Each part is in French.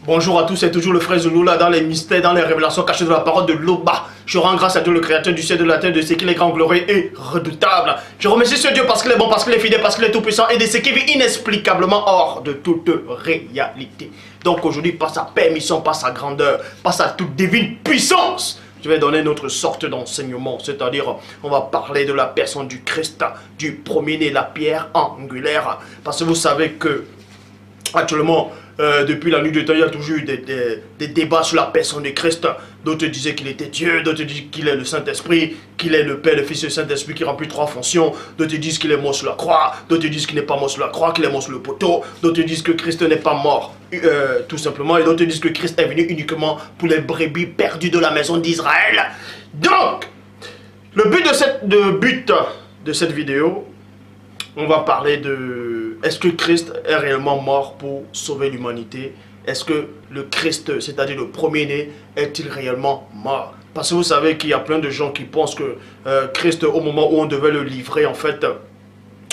Bonjour à tous, c'est toujours le frère Zouloula dans les mystères, dans les révélations cachées de la parole de l'Oba. Je rends grâce à Dieu, le créateur du ciel et de la terre, de ce qu'il est grand, glorieux et redoutable. Je remercie ce Dieu parce qu'il est bon, parce qu'il est fidèle, parce qu'il est tout puissant et de ce qui vit inexplicablement hors de toute réalité. Donc aujourd'hui, par sa permission, par sa grandeur, par sa toute divine puissance, je vais donner notre sorte d'enseignement, c'est-à-dire on va parler de la personne du Christ, du premier-né, la pierre angulaire. Parce que vous savez que actuellement, depuis la nuit de temps, il y a toujours eu des débats sur la personne de Christ. D'autres disaient qu'il était Dieu, d'autres disent qu'il est le Saint-Esprit, qu'il est le Père, le Fils et le Saint-Esprit qui remplit trois fonctions. D'autres disent qu'il est mort sur la croix, d'autres disent qu'il n'est pas mort sur la croix, qu'il est mort sur le poteau. D'autres disent que Christ n'est pas mort, tout simplement. Et d'autres disent que Christ est venu uniquement pour les brebis perdues de la maison d'Israël. Donc, le but de cette vidéo, on va parler de... Est-ce que Christ est réellement mort pour sauver l'humanité? Est-ce que le Christ, c'est-à-dire le premier-né, est-il réellement mort? Parce que vous savez qu'il y a plein de gens qui pensent que Christ, au moment où on devait le livrer, en fait,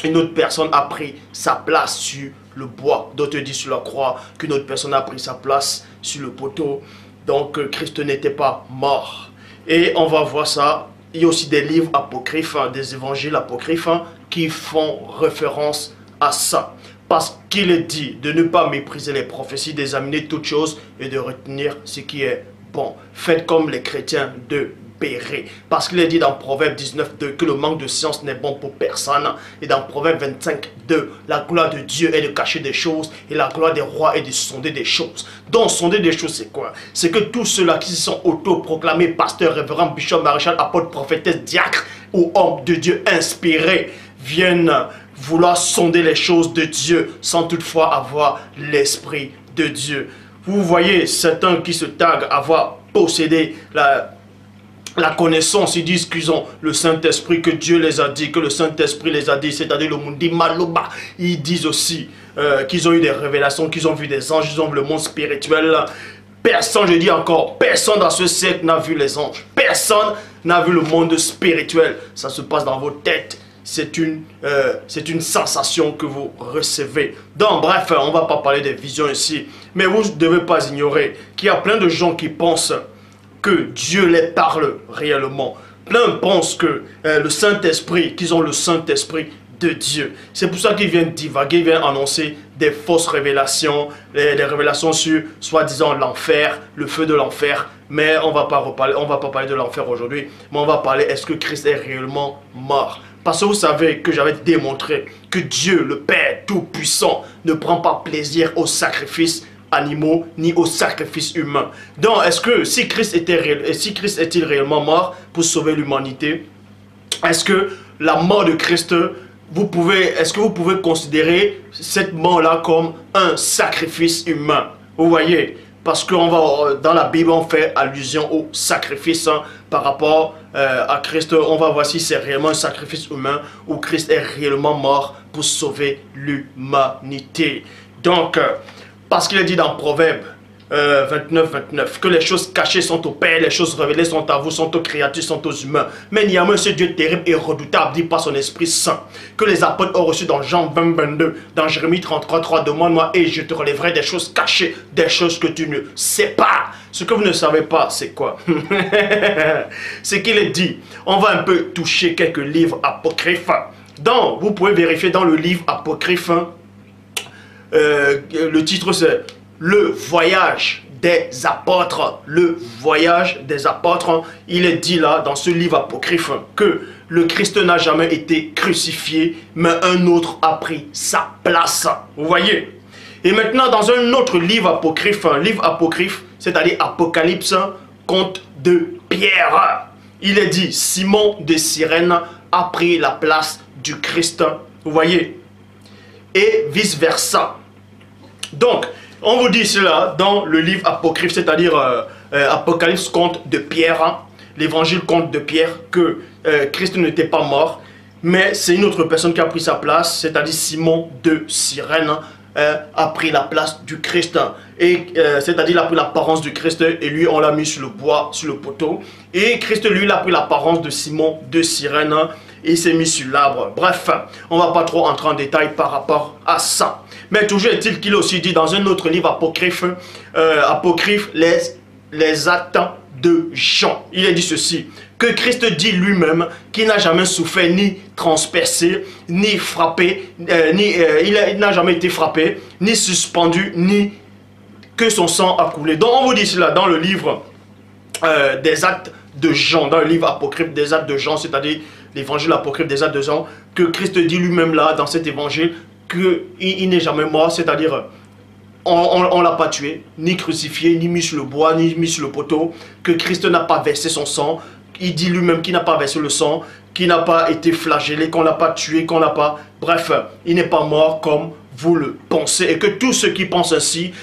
une autre personne a pris sa place sur le bois. D'autres disent sur la croix qu'une autre personne a pris sa place sur le poteau. Donc Christ n'était pas mort. Et on va voir ça. Il y a aussi des livres apocryphes, des évangiles apocryphes qui font référence à ça. Parce qu'il est dit de ne pas mépriser les prophéties, d'examiner toutes choses et de retenir ce qui est bon. Faites comme les chrétiens de Béret. Parce qu'il est dit dans Proverbe 19:2 que le manque de science n'est bon pour personne. Et dans Proverbe 25:2, la gloire de Dieu est de cacher des choses et la gloire des rois est de sonder des choses. Donc sonder des choses, c'est quoi? C'est que tous ceux-là qui se sont auto-proclamés pasteurs, révérends, bishops, maréchal, apôtres, prophétesses, diacres ou hommes de Dieu inspirés viennent vouloir sonder les choses de Dieu sans toutefois avoir l'esprit de Dieu. Vous voyez certains qui se taguent avoir possédé la connaissance, ils disent qu'ils ont le Saint-Esprit, que Dieu les a dit, que le Saint-Esprit les a dit, c'est-à-dire le Mundi Maloba. Ils disent aussi qu'ils ont eu des révélations, qu'ils ont vu des anges, ils ont vu le monde spirituel. Personne, je dis encore, personne dans ce siècle n'a vu les anges. Personne n'a vu le monde spirituel. Ça se passe dans vos têtes. C'est une sensation que vous recevez. Donc bref, on ne va pas parler des visions ici. Mais vous ne devez pas ignorer qu'il y a plein de gens qui pensent que Dieu les parle réellement. Plein pensent que le Saint-Esprit, qu'ils ont le Saint-Esprit de Dieu. C'est pour ça qu'ils viennent divaguer, ils viennent annoncer des fausses révélations, des révélations sur soi-disant l'enfer, le feu de l'enfer. Mais on va pas parler de l'enfer aujourd'hui, mais on va parler est-ce que Christ est réellement mort? Parce que vous savez que j'avais démontré que Dieu, le Père Tout-Puissant, ne prend pas plaisir aux sacrifices animaux ni aux sacrifices humains. Donc, est-ce que si Christ est-il réellement mort pour sauver l'humanité? Est-ce que la mort de Christ, est-ce que vous pouvez considérer cette mort-là comme un sacrifice humain? Vous voyez? Parce que dans la Bible, on fait allusion au sacrifice par rapport à Christ. On va voir si c'est réellement un sacrifice humain ou Christ est réellement mort pour sauver l'humanité. Donc, parce qu'il est dit dans Proverbe 29:29 que les choses cachées sont au Père, les choses révélées sont à vous, sont aux créatures, sont aux humains. Mais néanmoins, ce Dieu terrible et redoutable dit par son Esprit Saint que les apôtres ont reçu dans Jean 20:22, dans Jérémie 33:3, demande-moi et je te relèverai des choses cachées, des choses que tu ne sais pas. Ce que vous ne savez pas, c'est quoi? C'est qu'il est dit, on va un peu toucher quelques livres apocryphes. Donc, vous pouvez vérifier dans le livre apocryphe, le titre c'est Le voyage des apôtres. Le voyage des apôtres. Il est dit là dans ce livre apocryphe que le Christ n'a jamais été crucifié, mais un autre a pris sa place. Vous voyez? Et maintenant dans un autre livre apocryphe, c'est-à-dire Apocalypse, conte de Pierre, il est dit Simon de Cyrène a pris la place du Christ. Vous voyez? Et vice-versa. Donc, on vous dit cela dans le livre apocryphe, c'est-à-dire Apocalypse, conte de Pierre, l'évangile conte de Pierre, que Christ n'était pas mort, mais c'est une autre personne qui a pris sa place, c'est-à-dire Simon de Cyrène a pris la place du Christ. Et c'est-à-dire il a pris l'apparence du Christ et lui on l'a mis sur le bois, sur le poteau. Et Christ lui il a pris l'apparence de Simon de Cyrène et il s'est mis sur l'arbre. Bref, on ne va pas trop entrer en détail par rapport à ça. Mais toujours est-il qu'il a aussi dit dans un autre livre apocryphe, les actes de Jean. Il a dit ceci, que Christ dit lui-même qu'il n'a jamais souffert ni transpercé, ni frappé, il n'a jamais été frappé, ni suspendu, ni que son sang a coulé. Donc on vous dit cela dans le livre des actes de Jean, dans le livre apocryphe des actes de Jean, c'est-à-dire l'évangile apocryphe des actes de Jean, que Christ dit lui-même là, dans cet évangile, qu'il n'est jamais mort, c'est-à-dire on ne l'a pas tué, ni crucifié, ni mis sur le bois, ni mis sur le poteau, que Christ n'a pas versé son sang. Il dit lui-même qu'il n'a pas versé le sang, qu'il n'a pas été flagellé, qu'on ne l'a pas tué, qu'on n'a pas... Bref, il n'est pas mort comme vous le pensez. Et que tous ceux qui pensent ainsi,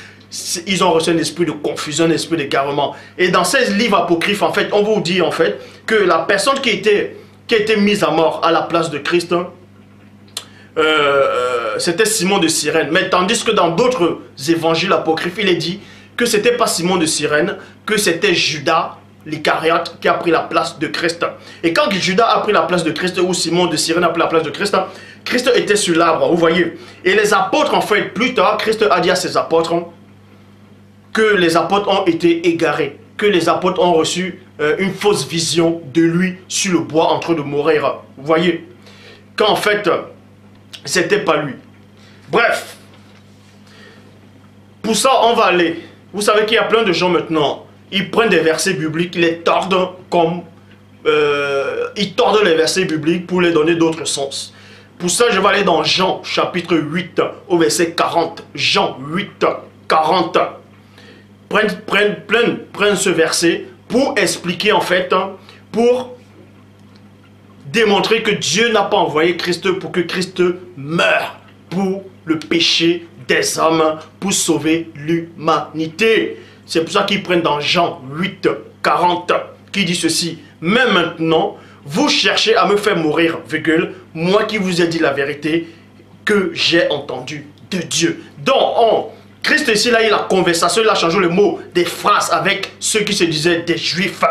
ils ont reçu un esprit de confusion, un esprit d'égarement. Et dans ces livres apocryphes, en fait, on vous dit en fait que la personne qui a été mise à mort à la place de Christ, c'était Simon de Cyrène. Mais tandis que dans d'autres évangiles apocryphes, il est dit que ce n'était pas Simon de Cyrène, que c'était Judas l'Iscariote qui a pris la place de Christ. Et quand Judas a pris la place de Christ, ou Simon de Cyrène a pris la place de Christ, Christ était sur l'arbre, vous voyez. Et les apôtres, en fait, plus tard, Christ a dit à ses apôtres que les apôtres ont été égarés, que les apôtres ont reçu une fausse vision de lui sur le bois en train de mourir. Vous voyez, qu'en fait, c'était pas lui. Bref, pour ça, on va aller. Vous savez qu'il y a plein de gens maintenant, ils prennent des versets bibliques, ils les tordent comme... ils tordent les versets bibliques pour les donner d'autres sens. Pour ça, je vais aller dans Jean, chapitre 8, au verset 40. Jean 8, 40. Prennent ce verset pour expliquer, en fait, pour démontrer que Dieu n'a pas envoyé Christ pour que Christ meure pour le péché des hommes, pour sauver l'humanité. C'est pour ça qu'ils prennent dans Jean 8, 40, qui dit ceci. Mais maintenant, vous cherchez à me faire mourir, virgule, moi qui vous ai dit la vérité que j'ai entendue de Dieu. Donc, Christ ici, là, il a conversation, il a changé le mot des phrases avec ceux qui se disaient des juifs.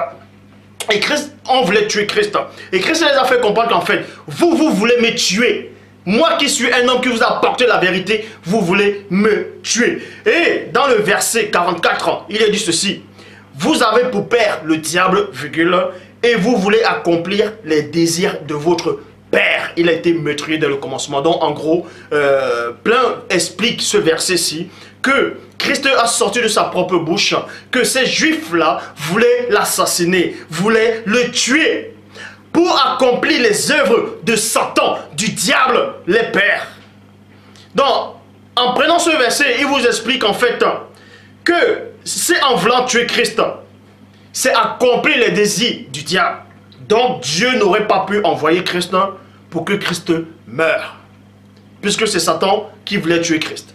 Et Christ, on voulait tuer Christ. Et Christ les a fait comprendre qu'en fait, vous voulez me tuer. Moi qui suis un homme qui vous a apporté la vérité, vous voulez me tuer. Et dans le verset 44, il est dit ceci. Vous avez pour père le diable, virgule, et vous voulez accomplir les désirs de votre père. Il a été meurtrier dès le commencement. Donc en gros, plein explique ce verset-ci que Christ a sorti de sa propre bouche que ces juifs-là voulaient l'assassiner, voulaient le tuer pour accomplir les œuvres de Satan, du diable, les pères. Donc, en prenant ce verset, il vous explique en fait que c'est en voulant tuer Christ, c'est accomplir les désirs du diable. Donc, Dieu n'aurait pas pu envoyer Christ pour que Christ meure. Puisque c'est Satan qui voulait tuer Christ.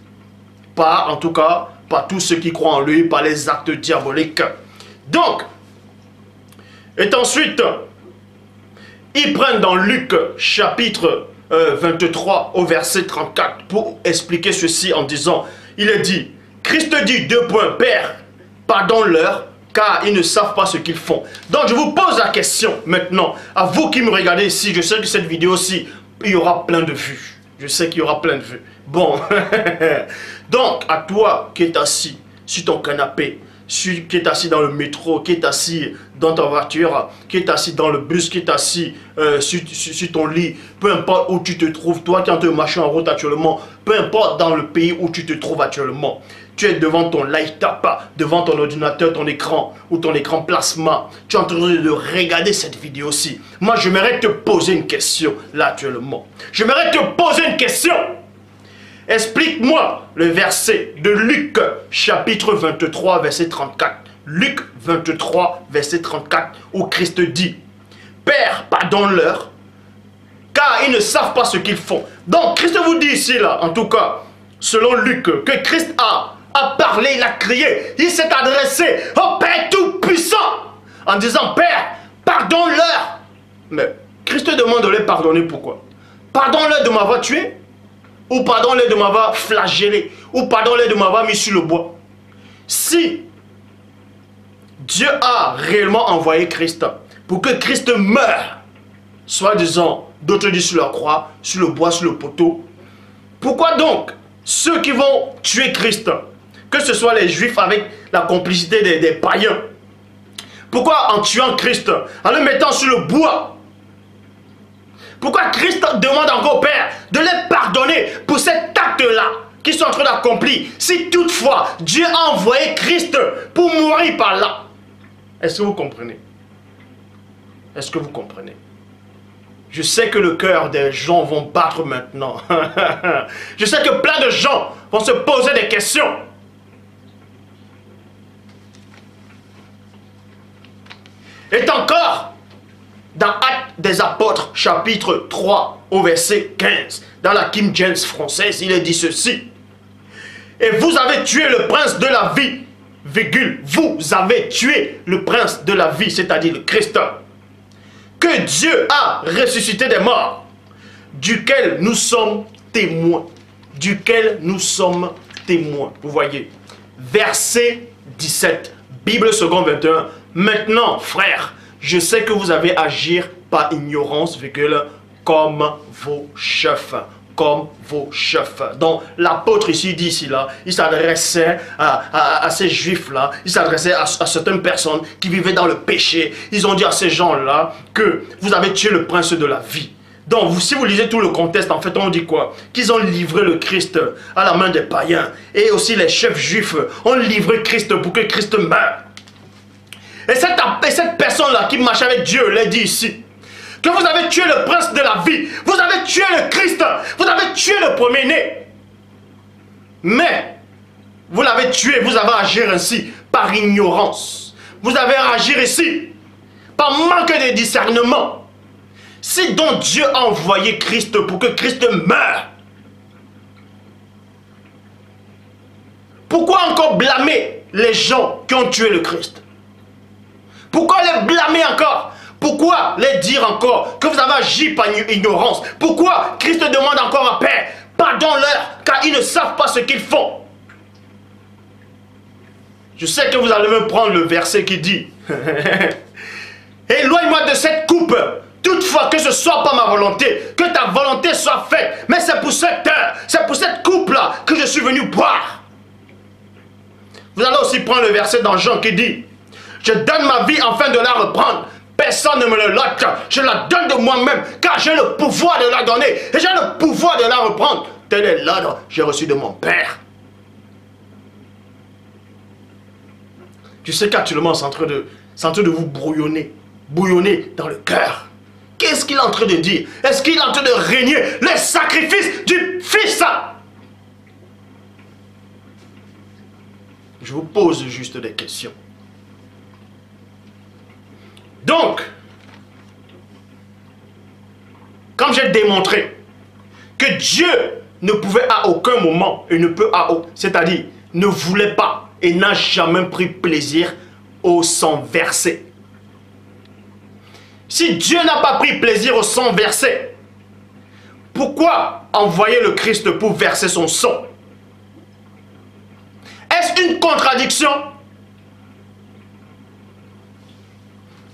Pas, en tout cas, pas tous ceux qui croient en lui, par les actes diaboliques. Donc, et ensuite, ils prennent dans Luc chapitre 23 au verset 34 pour expliquer ceci en disant, il est dit, Christ dit, Père, pardonne-leur, car ils ne savent pas ce qu'ils font. Donc je vous pose la question maintenant, à vous qui me regardez ici, je sais que cette vidéo-ci, il y aura plein de vues. Je sais qu'il y aura plein de vues. Bon, donc à toi qui es assis sur ton canapé, qui est assis dans le métro, qui est assis dans ta voiture, qui est assis dans le bus, qui est assis sur ton lit, peu importe où tu te trouves, toi qui es en train de marcher en route actuellement, peu importe dans le pays où tu te trouves actuellement, tu es devant ton light-up, devant ton ordinateur, ton écran ou ton écran plasma, tu es en train de regarder cette vidéo-ci. Moi, j'aimerais te poser une question là actuellement. J'aimerais te poser une question. Explique-moi le verset de Luc, chapitre 23, verset 34. Luc 23, verset 34, où Christ dit, Père, pardonne-leur, car ils ne savent pas ce qu'ils font. Donc, Christ vous dit ici, là, en tout cas, selon Luc, que Christ a parlé, il a crié, il s'est adressé au Père Tout-Puissant, en disant, Père, pardonne-leur. Mais Christ demande de les pardonner, pourquoi? Pardonne-leur de m'avoir tué, ou pardonne-les de m'avoir flagellé, ou pardonne-les de m'avoir mis sur le bois. Si Dieu a réellement envoyé Christ pour que Christ meure, soi-disant d'autres disent sur la croix, sur le bois, sur le poteau. Pourquoi donc ceux qui vont tuer Christ, que ce soit les Juifs avec la complicité des païens, pourquoi en tuant Christ, en le mettant sur le bois, pourquoi Christ demande encore au Père de les pardonner pour cet acte-là qu'ils sont en train d'accomplir, si toutefois Dieu a envoyé Christ pour mourir par là? Est-ce que vous comprenez? Est-ce que vous comprenez? Je sais que le cœur des gens vont battre maintenant. Je sais que plein de gens vont se poser des questions. Et encore, dans Actes des Apôtres, chapitre 3, au verset 15, dans la King James française, il est dit ceci. Et vous avez tué le prince de la vie, virgule, vous avez tué le prince de la vie, c'est-à-dire le Christ, que Dieu a ressuscité des morts, duquel nous sommes témoins. Duquel nous sommes témoins. Vous voyez, verset 17, Bible seconde 21. Maintenant, frères, je sais que vous avez agi par ignorance, virgule, comme vos chefs. Comme vos chefs. Donc l'apôtre ici dit ici là, il s'adressait à ces juifs là, il s'adressait à certaines personnes qui vivaient dans le péché. Ils ont dit à ces gens là que vous avez tué le prince de la vie. Donc si vous lisez tout le contexte, en fait on dit quoi? Qu'ils ont livré le Christ à la main des païens. Et aussi les chefs juifs ont livré Christ pour que Christ meure. Et cette personne là qui marche avec Dieu l'a dit ici, que vous avez tué le prince de la vie, vous avez tué le Christ, vous avez tué le premier-né. Mais, vous l'avez tué, vous avez agi ainsi par ignorance. Vous avez agi ici par manque de discernement. Si donc Dieu a envoyé Christ pour que Christ meure, pourquoi encore blâmer les gens qui ont tué le Christ? Pourquoi les blâmer encore? Pourquoi les dire encore que vous avez agi par ignorance? Pourquoi Christ demande encore à Père, pardonne-leur, car ils ne savent pas ce qu'ils font? Je sais que vous allez me prendre le verset qui dit éloigne-moi de cette coupe, toutefois que ce ne soit pas ma volonté, que ta volonté soit faite. Mais c'est pour cette heure, c'est pour cette coupe-là que je suis venu boire. Vous allez aussi prendre le verset dans Jean qui dit je donne ma vie afin de la reprendre. Personne ne me le lote, je la donne de moi-même, car j'ai le pouvoir de la donner, et j'ai le pouvoir de la reprendre. Tel est l'ordre que j'ai reçu de mon Père. Je sais qu'actuellement, c'est en train de vous bouillonner dans le cœur. Qu'est-ce qu'il est en train de dire? Est-ce qu'il est en train de régner le sacrifice du Fils? Je vous pose juste des questions. Donc, comme j'ai démontré que Dieu ne pouvait à aucun moment, et ne peut à aucun, c'est-à-dire ne voulait pas et n'a jamais pris plaisir au sang versé. Si Dieu n'a pas pris plaisir au sang versé, pourquoi envoyer le Christ pour verser son sang? Est-ce une contradiction?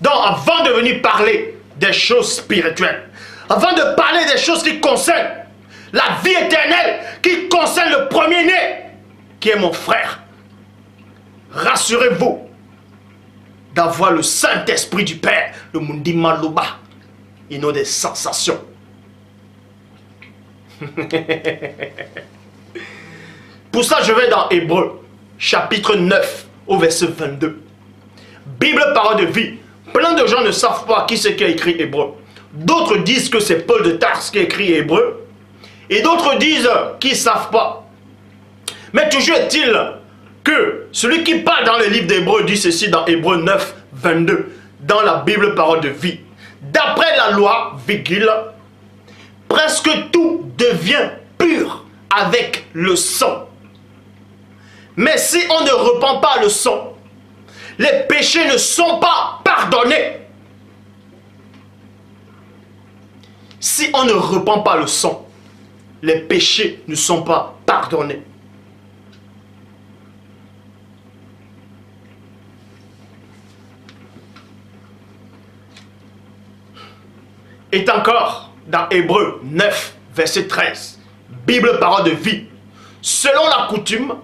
Donc, avant de venir parler des choses spirituelles, avant de parler des choses qui concernent la vie éternelle, qui concernent le premier-né, qui est mon frère, rassurez-vous d'avoir le Saint-Esprit du Père, le Mundi Malouba, et non des sensations. Pour ça, je vais dans Hébreux, chapitre 9, au verset 22. Bible, parole de vie. Plein de gens ne savent pas qui c'est qui a écrit Hébreux. D'autres disent que c'est Paul de Tarse qui a écrit Hébreux. Et d'autres disent qu'ils ne savent pas. Mais toujours est-il que celui qui parle dans le livre d'Hébreux dit ceci dans Hébreux 9, 22. Dans la Bible parole de vie. D'après la loi, virgule, presque tout devient pur avec le sang. Mais si on ne repent pas le sang, les péchés ne sont pas pardonnés. Si on ne repent pas le sang, les péchés ne sont pas pardonnés. Et encore, dans Hébreux 9, verset 13, Bible parole de vie. Selon la coutume,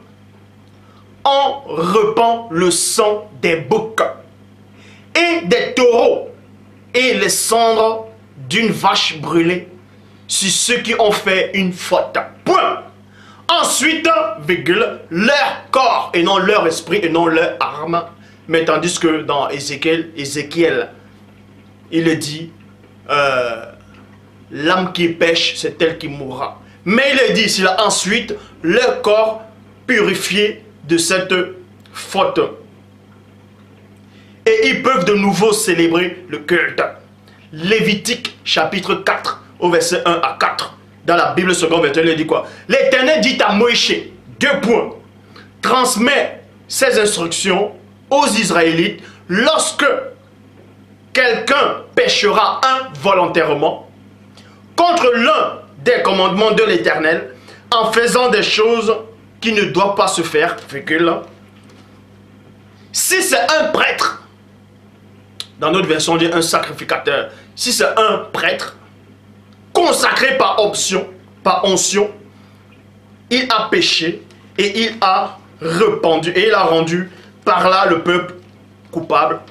on repent le sang des boucs et des taureaux et les cendres d'une vache brûlée sur ceux qui ont fait une faute. Point. Ensuite, virgule, leur corps et non leur esprit et non leur âme. Mais tandis que dans Ézéchiel, il est dit, l'âme qui pêche, c'est elle qui mourra. Mais il est dit ici, là, ensuite, leur corps purifié de cette faute. Et ils peuvent de nouveau célébrer le culte. Lévitique chapitre 4 au verset 1 à 4. Dans la Bible seconde version, il dit quoi? L'Éternel dit à Moïse, 2 points, transmet ses instructions aux Israélites lorsque quelqu'un péchera involontairement contre l'un des commandements de l'Éternel en faisant des choses qui ne doivent pas se faire, si c'est un prêtre, dans notre version on dit un sacrificateur, si c'est un prêtre consacré par onction, il a péché et il a répandu et il a rendu par là le peuple coupable,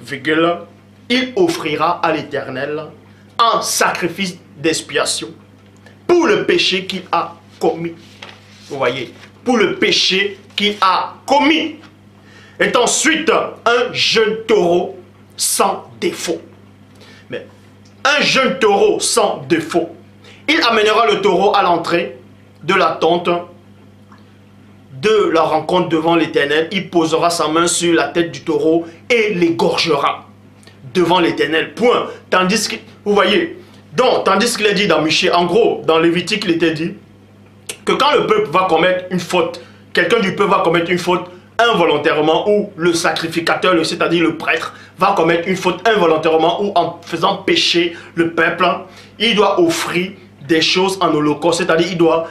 il offrira à l'Éternel un sacrifice d'expiation pour le péché qu'il a commis. Vous voyez, pour le péché qu'il a commis. Et ensuite, un jeune taureau sans défaut. Mais un jeune taureau sans défaut, il amènera le taureau à l'entrée de la tente de la rencontre devant l'Éternel. Il posera sa main sur la tête du taureau et l'égorgera devant l'Éternel. Point. Tandis que, vous voyez, donc, tandis qu'il est dit dans Michée, en gros, dans Lévitique, il était dit que quand le peuple va commettre une faute, quelqu'un du peuple va commettre une faute involontairement, ou le sacrificateur, c'est-à-dire le prêtre, va commettre une faute involontairement, ou en faisant pécher le peuple, il doit offrir des choses en holocauste, c'est-à-dire il doit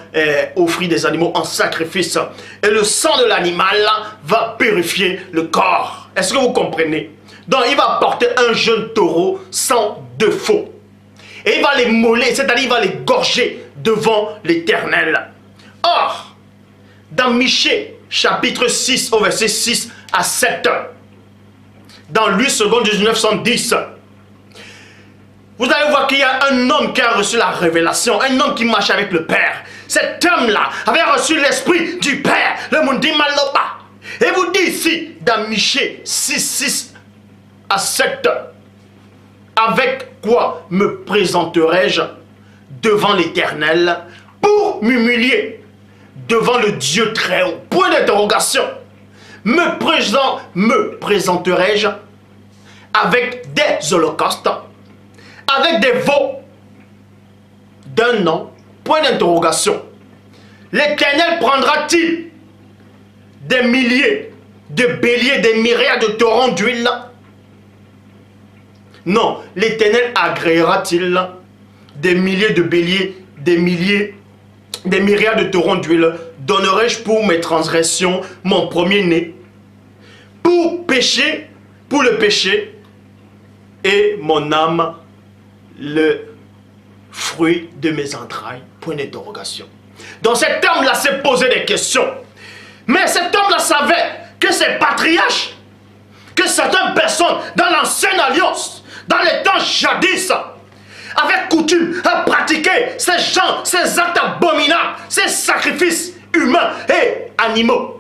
offrir des animaux en sacrifice. Et le sang de l'animal va purifier le corps. Est-ce que vous comprenez? Donc il va porter un jeune taureau sans défaut. Et il va les moller, c'est-à-dire il va les gorger devant l'Éternel. Or, dans Michée, chapitre 6, au verset 6 à 7, dans Luc seconde 1910, vous allez voir qu'il y a un homme qui a reçu la révélation, un homme qui marche avec le Père. Cet homme-là avait reçu l'esprit du Père, le Mundi Maloba. Et vous dit ici, dans Michée 6, 6 à 7, avec quoi me présenterai-je devant l'Éternel pour m'humilier devant le Dieu très haut? Point d'interrogation. Me présenterai-je avec des holocaustes, avec des veaux d'un an? Point d'interrogation. L'Éternel prendra-t-il des milliers de béliers, des myriades de torrents d'huile? Non. L'Éternel agréera-t-il des milliers de béliers, des myriades de torrents d'huile? Donnerai-je pour mes transgressions mon premier-né, pour pécher, pour le péché, et mon âme le fruit de mes entrailles? Point d'interrogation. Donc cet homme-là s'est posé des questions. Mais cet homme-là savait que ces patriarches, que certaines personnes dans l'ancienne alliance, dans les temps jadis, avaient coutume à pratiquer ces gens, ces actes abominables, ces sacrifices humains et animaux.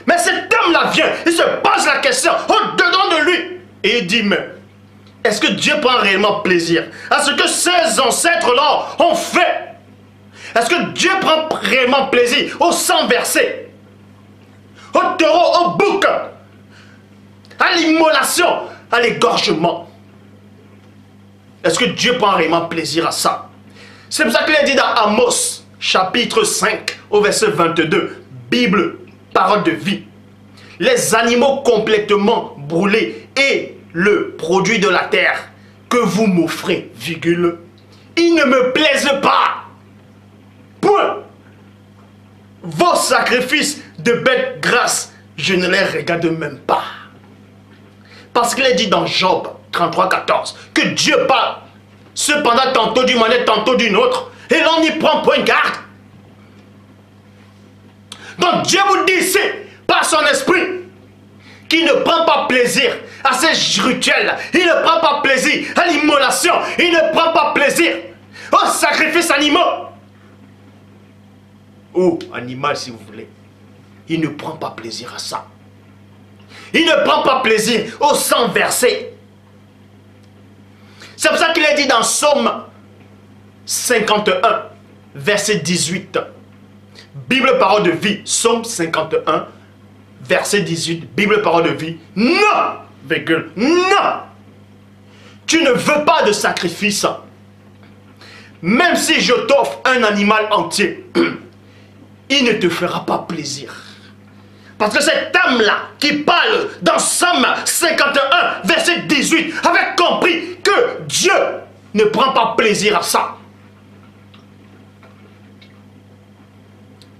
Mais cet homme-là vient, il se pose la question au-dedans de lui. Et il dit, mais est-ce que Dieu prend réellement plaisir à ce que ses ancêtres-là ont fait? Est-ce que Dieu prend réellement plaisir au sang versé, au taureau, au bouc, à l'immolation, à l'égorgement? Est-ce que Dieu prend réellement plaisir à ça? C'est pour ça qu'il est dit dans Amos, chapitre 5, au verset 22, Bible, parole de vie. Les animaux complètement brûlés et le produit de la terre que vous m'offrez, virgule, ils ne me plaisent pas. Point. Vos sacrifices de bêtes grasses, je ne les regarde même pas. Parce qu'il est dit dans Job 33, 14, que Dieu parle cependant tantôt d'une manière, tantôt d'une autre, et l'on n'y prend point garde. Donc Dieu vous dit ici, par son esprit, qu'il ne prend pas plaisir à ces rituels, il ne prend pas plaisir à l'immolation, il ne prend pas plaisir aux sacrifices animaux. Ou animal si vous voulez. Il ne prend pas plaisir à ça. Il ne prend pas plaisir au sang versé. C'est pour ça qu'il est dit dans Psaume 51, verset 18. Bible parole de vie, Psaume 51, verset 18, Bible parole de vie. Non, virgule, non. Tu ne veux pas de sacrifice. Même si je t'offre un animal entier, il ne te fera pas plaisir. Parce que cette âme-là qui parle dans Psaume 51, verset 18, avait compris que Dieu ne prend pas plaisir à ça.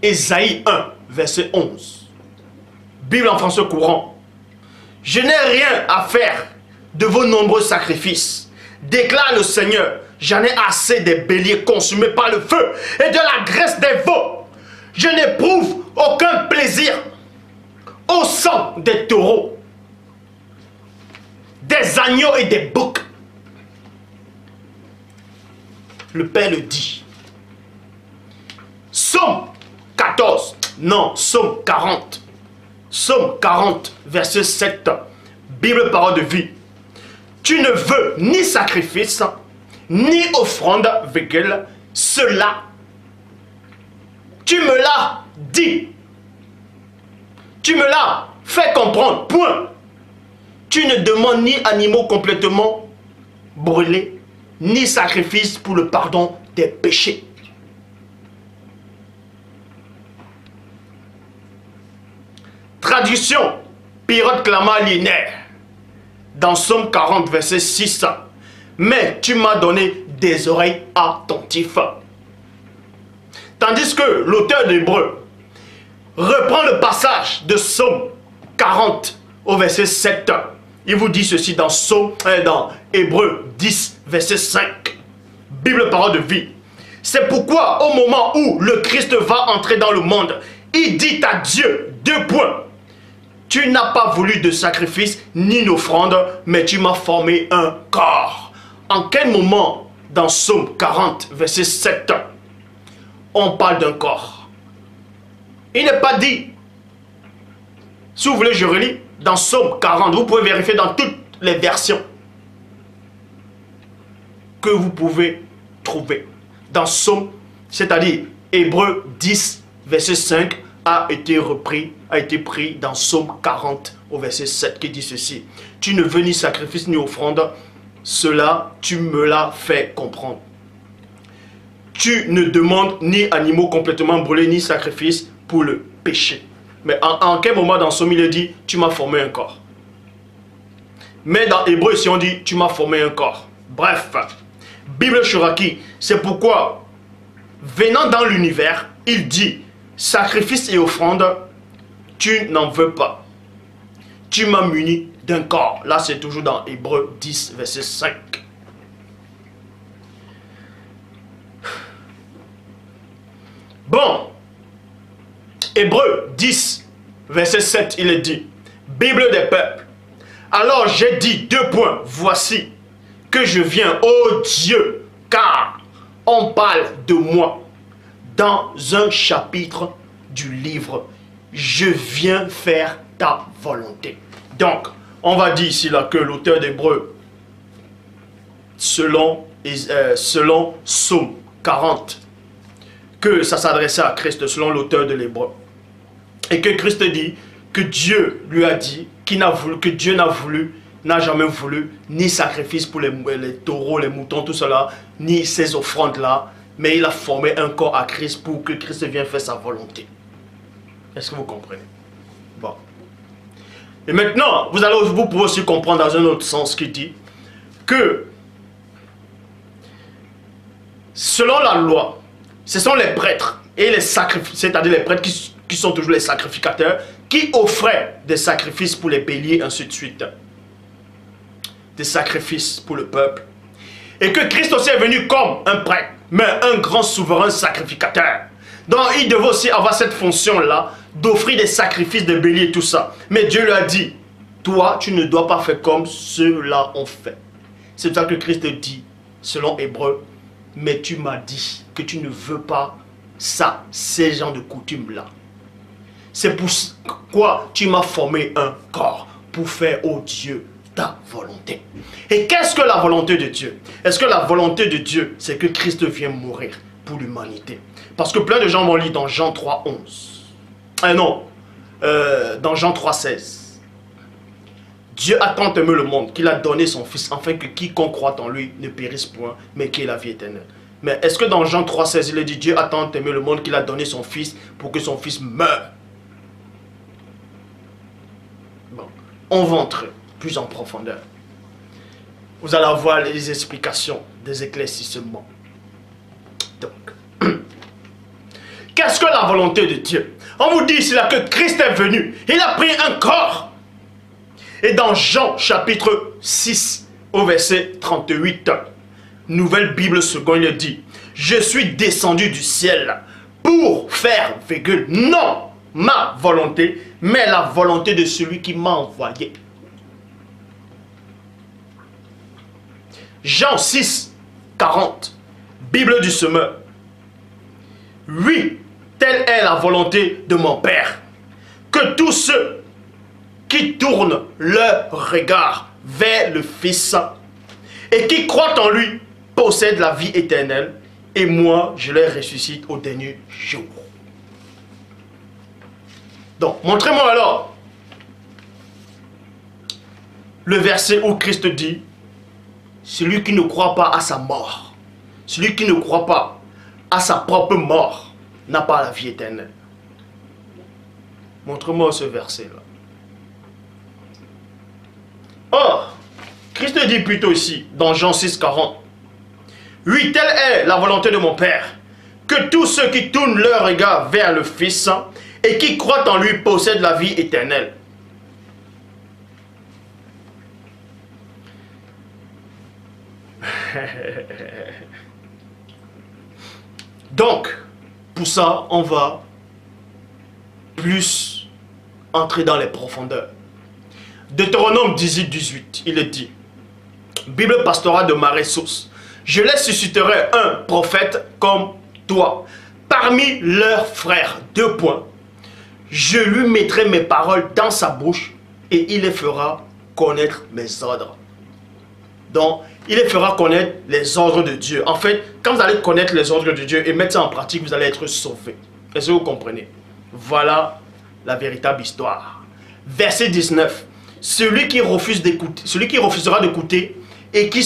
Ésaïe 1, verset 11. Bible en français courant. Je n'ai rien à faire de vos nombreux sacrifices, déclare le Seigneur. J'en ai assez des béliers consumés par le feu et de la graisse des veaux. Je n'éprouve aucun plaisir au sang des taureaux, des agneaux et des boucs. Le Père le dit. Psaume 14, non, Psaume 40. Psaume 40, verset 7. Bible parole de vie. Tu ne veux ni sacrifice, ni offrande, virgule, cela. Tu me l'as dit. Tu me l'as fait comprendre, point. Tu ne demandes ni animaux complètement brûlés, ni sacrifice pour le pardon des péchés. Traduction, Pirote Clama linéaire, dans Psaume 40, verset 6. Mais tu m'as donné des oreilles attentives. Tandis que l'auteur d'Hébreu reprend le passage de Psaume 40 au verset 7. Il vous dit ceci dans Hébreu 10, verset 5. Bible parole de vie. C'est pourquoi au moment où le Christ va entrer dans le monde, il dit à Dieu, deux points. Tu n'as pas voulu de sacrifice ni d'offrande, mais tu m'as formé un corps. En quel moment dans Psaume 40, verset 7, on parle d'un corps? Il n'est pas dit. Si vous voulez, je relis dans Psaume 40. Vous pouvez vérifier dans toutes les versions que vous pouvez trouver. Dans Psaume, c'est-à-dire Hébreu 10, verset 5, a été pris dans Psaume 40 au verset 7 qui dit ceci. Tu ne veux ni sacrifice ni offrande, cela tu me l'as fait comprendre. Tu ne demandes ni animaux complètement brûlés ni sacrifice pour le péché. Mais en quel moment dans Psaume il est dit tu m'as formé un corps? Mais dans Hébreu ici on dit tu m'as formé un corps. Bref, Bible Shoraki, c'est pourquoi venant dans l'univers, il dit sacrifice et offrande, tu n'en veux pas. Tu m'as muni d'un corps. Là, c'est toujours dans Hébreu 10, verset 5. Bon. Hébreu 10, verset 7, il est dit. Bible des peuples. Alors j'ai dit, deux points. Voici que je viens, ô Dieu, car on parle de moi. Dans un chapitre du livre, je viens faire ta volonté. Donc, on va dire ici là que l'auteur d'Hébreu, selon Psaume 40, que ça s'adressait à Christ selon l'auteur de l'Hébreu. Et que Christ dit que Dieu lui a dit que Dieu n'a jamais voulu ni sacrifice pour les taureaux, les moutons, tout cela, ni ces offrandes-là. Mais il a formé un corps à Christ pour que Christ vienne faire sa volonté. Est-ce que vous comprenez? Bon. Et maintenant, vous pouvez aussi comprendre dans un autre sens qui dit que selon la loi, ce sont les prêtres et les sacrificateurs, c'est-à-dire les prêtres qui sont toujours les sacrificateurs, qui offraient des sacrifices pour les béliers, ainsi de suite. Des sacrifices pour le peuple. Et que Christ aussi est venu comme un prêtre, mais un grand souverain sacrificateur. Donc il devait aussi avoir cette fonction-là, d'offrir des sacrifices de béliers et tout ça. Mais Dieu lui a dit, toi, tu ne dois pas faire comme ceux-là ont fait. C'est pour ça que Christ dit, selon Hébreu, mais tu m'as dit que tu ne veux pas ça, ces gens de coutumes-là. C'est pourquoi tu m'as formé un corps pour faire, oh Dieu, ta volonté. Et qu'est-ce que la volonté de Dieu? Est-ce que la volonté de Dieu, c'est que Christ vienne mourir pour l'humanité? Parce que plein de gens vont lire dans Jean 3,11. Dans Jean 3,16. Dieu a tant aimé le monde qu'il a donné son Fils, afin que quiconque croit en lui ne périsse point, mais qu'il ait la vie éternelle. Mais est-ce que dans Jean 3,16, il est dit, Dieu a tant aimé le monde qu'il a donné son Fils pour que son Fils meure? Bon, on va entrer plus en profondeur. Vous allez avoir les explications des éclaircissements. Donc, qu'est-ce que la volonté de Dieu? On vous dit ici là que Christ est venu. Il a pris un corps. Et dans Jean chapitre 6 au verset 38, Nouvelle Bible seconde, il dit, je suis descendu du ciel pour faire, non ma volonté, mais la volonté de celui qui m'a envoyé. Jean 6, 40, Bible du semeur. Oui, telle est la volonté de mon Père, que tous ceux qui tournent leur regard vers le Fils et qui croient en lui possèdent la vie éternelle, et moi je les ressuscite au dernier jour. Donc, montrez-moi alors le verset où Christ dit, celui qui ne croit pas à sa mort, celui qui ne croit pas à sa propre mort, n'a pas la vie éternelle. Montre-moi ce verset-là. Or, Christ dit plutôt ici, dans Jean 6, 40, oui, telle est la volonté de mon Père, que tous ceux qui tournent leur regard vers le Fils et qui croient en lui possèdent la vie éternelle. Donc, pour ça, on va plus entrer dans les profondeurs. Deutéronome 18, 18, il est dit, Bible pastorale de Marais-Source, je les susciterai un prophète comme toi, parmi leurs frères, 2 points. Je lui mettrai mes paroles dans sa bouche et il les fera connaître mes ordres. Donc, il les fera connaître les ordres de Dieu. En fait, quand vous allez connaître les ordres de Dieu et mettre ça en pratique, vous allez être sauvés. Est-ce que vous comprenez? Voilà la véritable histoire. Verset 19. Celui qui refuse d'écouter, celui qui refusera d'écouter et qui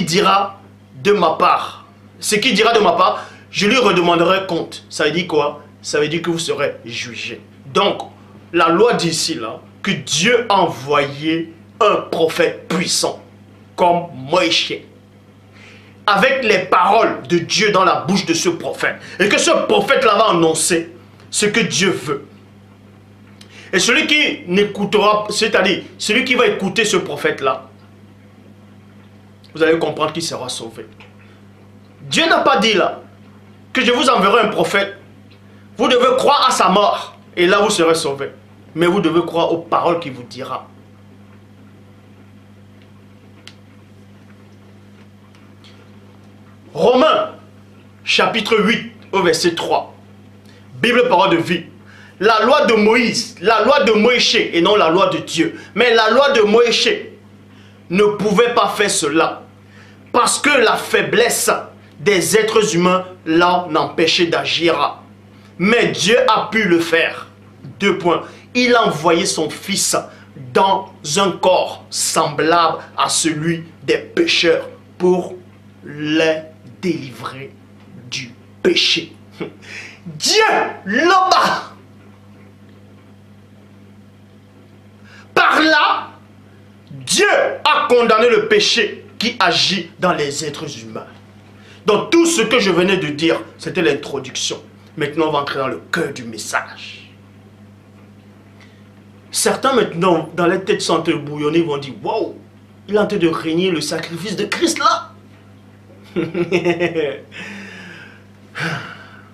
dira de ma part, ce qui dira de ma part, je lui redemanderai compte. Ça veut dire quoi? Ça veut dire que vous serez jugé. Donc, la loi dit ici là, que Dieu a envoyé un prophète puissant, comme Moïse, avec les paroles de Dieu dans la bouche de ce prophète. Et que ce prophète-là va annoncer ce que Dieu veut. Et celui qui n'écoutera, c'est-à-dire celui qui va écouter ce prophète-là, vous allez comprendre qu'il sera sauvé. Dieu n'a pas dit là que je vous enverrai un prophète. Vous devez croire à sa mort et là vous serez sauvé. Mais vous devez croire aux paroles qu'il vous dira. Romains chapitre 8 au verset 3. Bible parole de vie. La loi de Moïse, et non la loi de Dieu. Mais la loi de Moïse ne pouvait pas faire cela. Parce que la faiblesse des êtres humains l'en empêchait d'agir. Mais Dieu a pu le faire. 2 points. Il a envoyé son Fils dans un corps semblable à celui des pécheurs pour les délivrer du péché. Dieu là-bas. Par là, Dieu a condamné le péché qui agit dans les êtres humains. Donc tout ce que je venais de dire, c'était l'introduction. Maintenant, on va entrer dans le cœur du message. Certains maintenant, dans les têtes sont bouillonnés, vont dire, wow, Il est en train de régner le sacrifice de Christ là.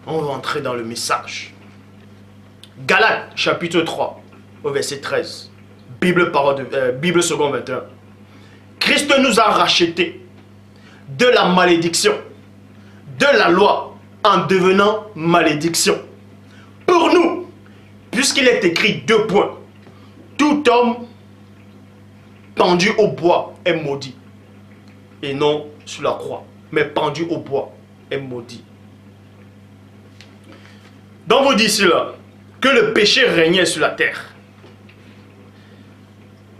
On va entrer dans le message. Galates chapitre 3 au verset 13. Bible seconde 21. Christ nous a rachetés de la malédiction, de la loi, en devenant malédiction. Pour nous, puisqu'il est écrit 2 points. Tout homme pendu au bois est maudit. Et non sur la croix, mais pendu au bois est maudit. Donc vous dites là que le péché régnait sur la terre.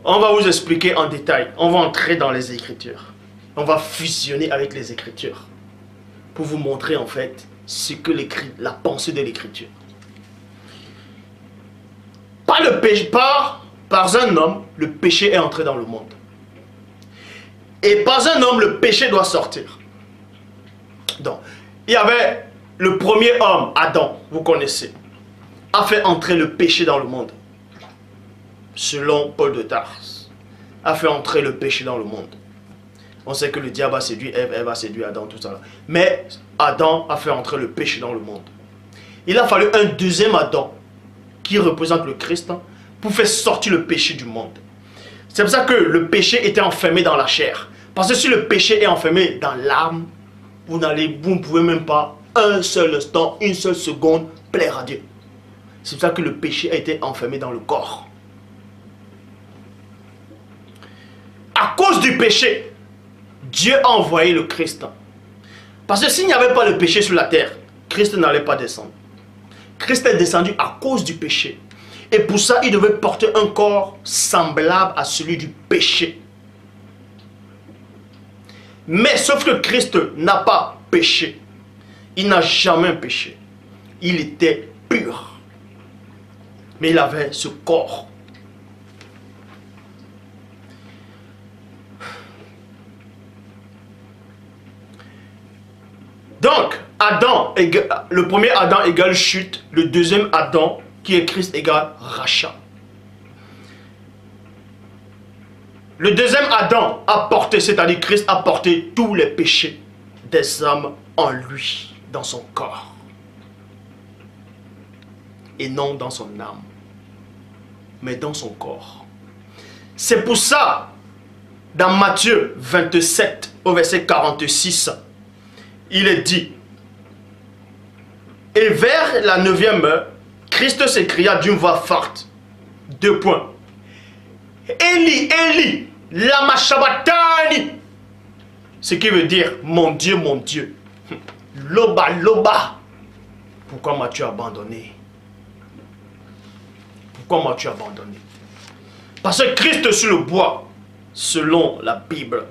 On va vous expliquer en détail. On va entrer dans les Écritures. On va fusionner avec les Écritures. Pour vous montrer en fait ce que la pensée de l'Écriture. Par le péché, par un homme, le péché est entré dans le monde. Et par un homme, le péché doit sortir. Donc, il y avait le premier homme, Adam, vous connaissez, a fait entrer le péché dans le monde. Selon Paul de Tarse, a fait entrer le péché dans le monde. On sait que le diable a séduit Ève, Ève a séduit Adam, tout ça. Mais Adam a fait entrer le péché dans le monde. Il a fallu un deuxième Adam, qui représente le Christ, pour faire sortir le péché du monde. C'est pour ça que le péché était enfermé dans la chair. Parce que si le péché est enfermé dans l'âme, vous ne pouvez même pas un seul instant, une seule seconde plaire à Dieu. C'est pour ça que le péché a été enfermé dans le corps. À cause du péché, Dieu a envoyé le Christ. Parce que s'il n'y avait pas le péché sur la terre, Christ n'allait pas descendre. Christ est descendu à cause du péché. Et pour ça, il devait porter un corps semblable à celui du péché. Mais sauf que Christ n'a pas péché. Il n'a jamais péché. Il était pur. Mais il avait ce corps. Donc, Adam, le premier Adam égale chute. Le deuxième Adam, qui est Christ, égale rachat. Le deuxième Adam a porté, c'est-à-dire Christ a porté tous les péchés des hommes en lui, dans son corps. Et non dans son âme, mais dans son corps. C'est pour ça, dans Matthieu 27, au verset 46, il est dit, et vers la 9e heure, Christ s'écria d'une voix forte. 2 points. Eli, Eli, lama sabachthani. Ce qui veut dire, mon Dieu, Loba, Loba. Pourquoi m'as-tu abandonné? Pourquoi m'as-tu abandonné? Parce que Christ sur le bois, selon la Bible,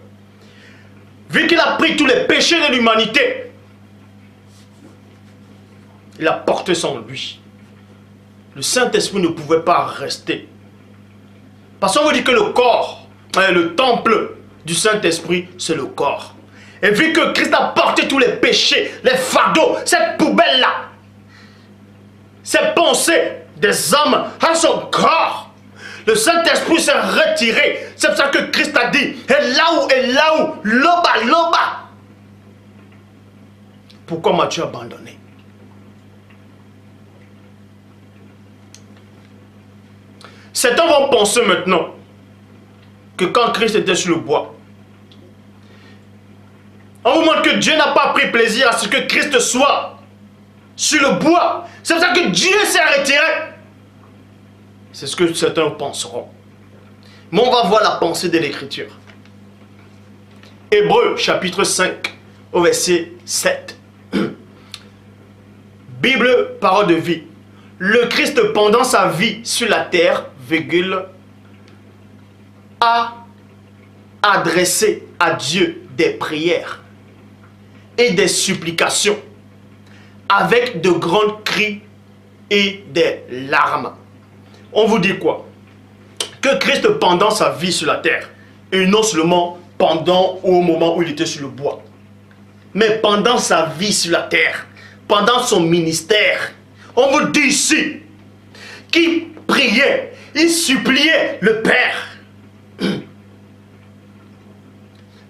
vu qu'il a pris tous les péchés de l'humanité, il a porté son lui. Le Saint-Esprit ne pouvait pas rester. Parce qu'on vous dit que le corps, le temple du Saint-Esprit, c'est le corps. Et vu que Christ a porté tous les péchés, les fardeaux, cette poubelle-là, ces pensées des hommes à son corps, le Saint-Esprit s'est retiré. C'est pour ça que Christ a dit, et là où, loba, loba. Pourquoi m'as-tu abandonné? Certains vont penser maintenant que quand Christ était sur le bois, on vous montre que Dieu n'a pas pris plaisir à ce que Christ soit sur le bois. C'est pour ça que Dieu s'est retiré. C'est ce que certains penseront. Mais on va voir la pensée de l'Écriture. Hébreux chapitre 5 au verset 7. Bible, parole de vie. Le Christ pendant sa vie sur la terre, a adressé à Dieu des prières et des supplications avec de grands cris et des larmes. On vous dit quoi? Que Christ pendant sa vie sur la terre, et non seulement pendant ou au moment où il était sur le bois, mais pendant sa vie sur la terre, pendant son ministère, on vous dit ici qu'il priait, il suppliait le Père.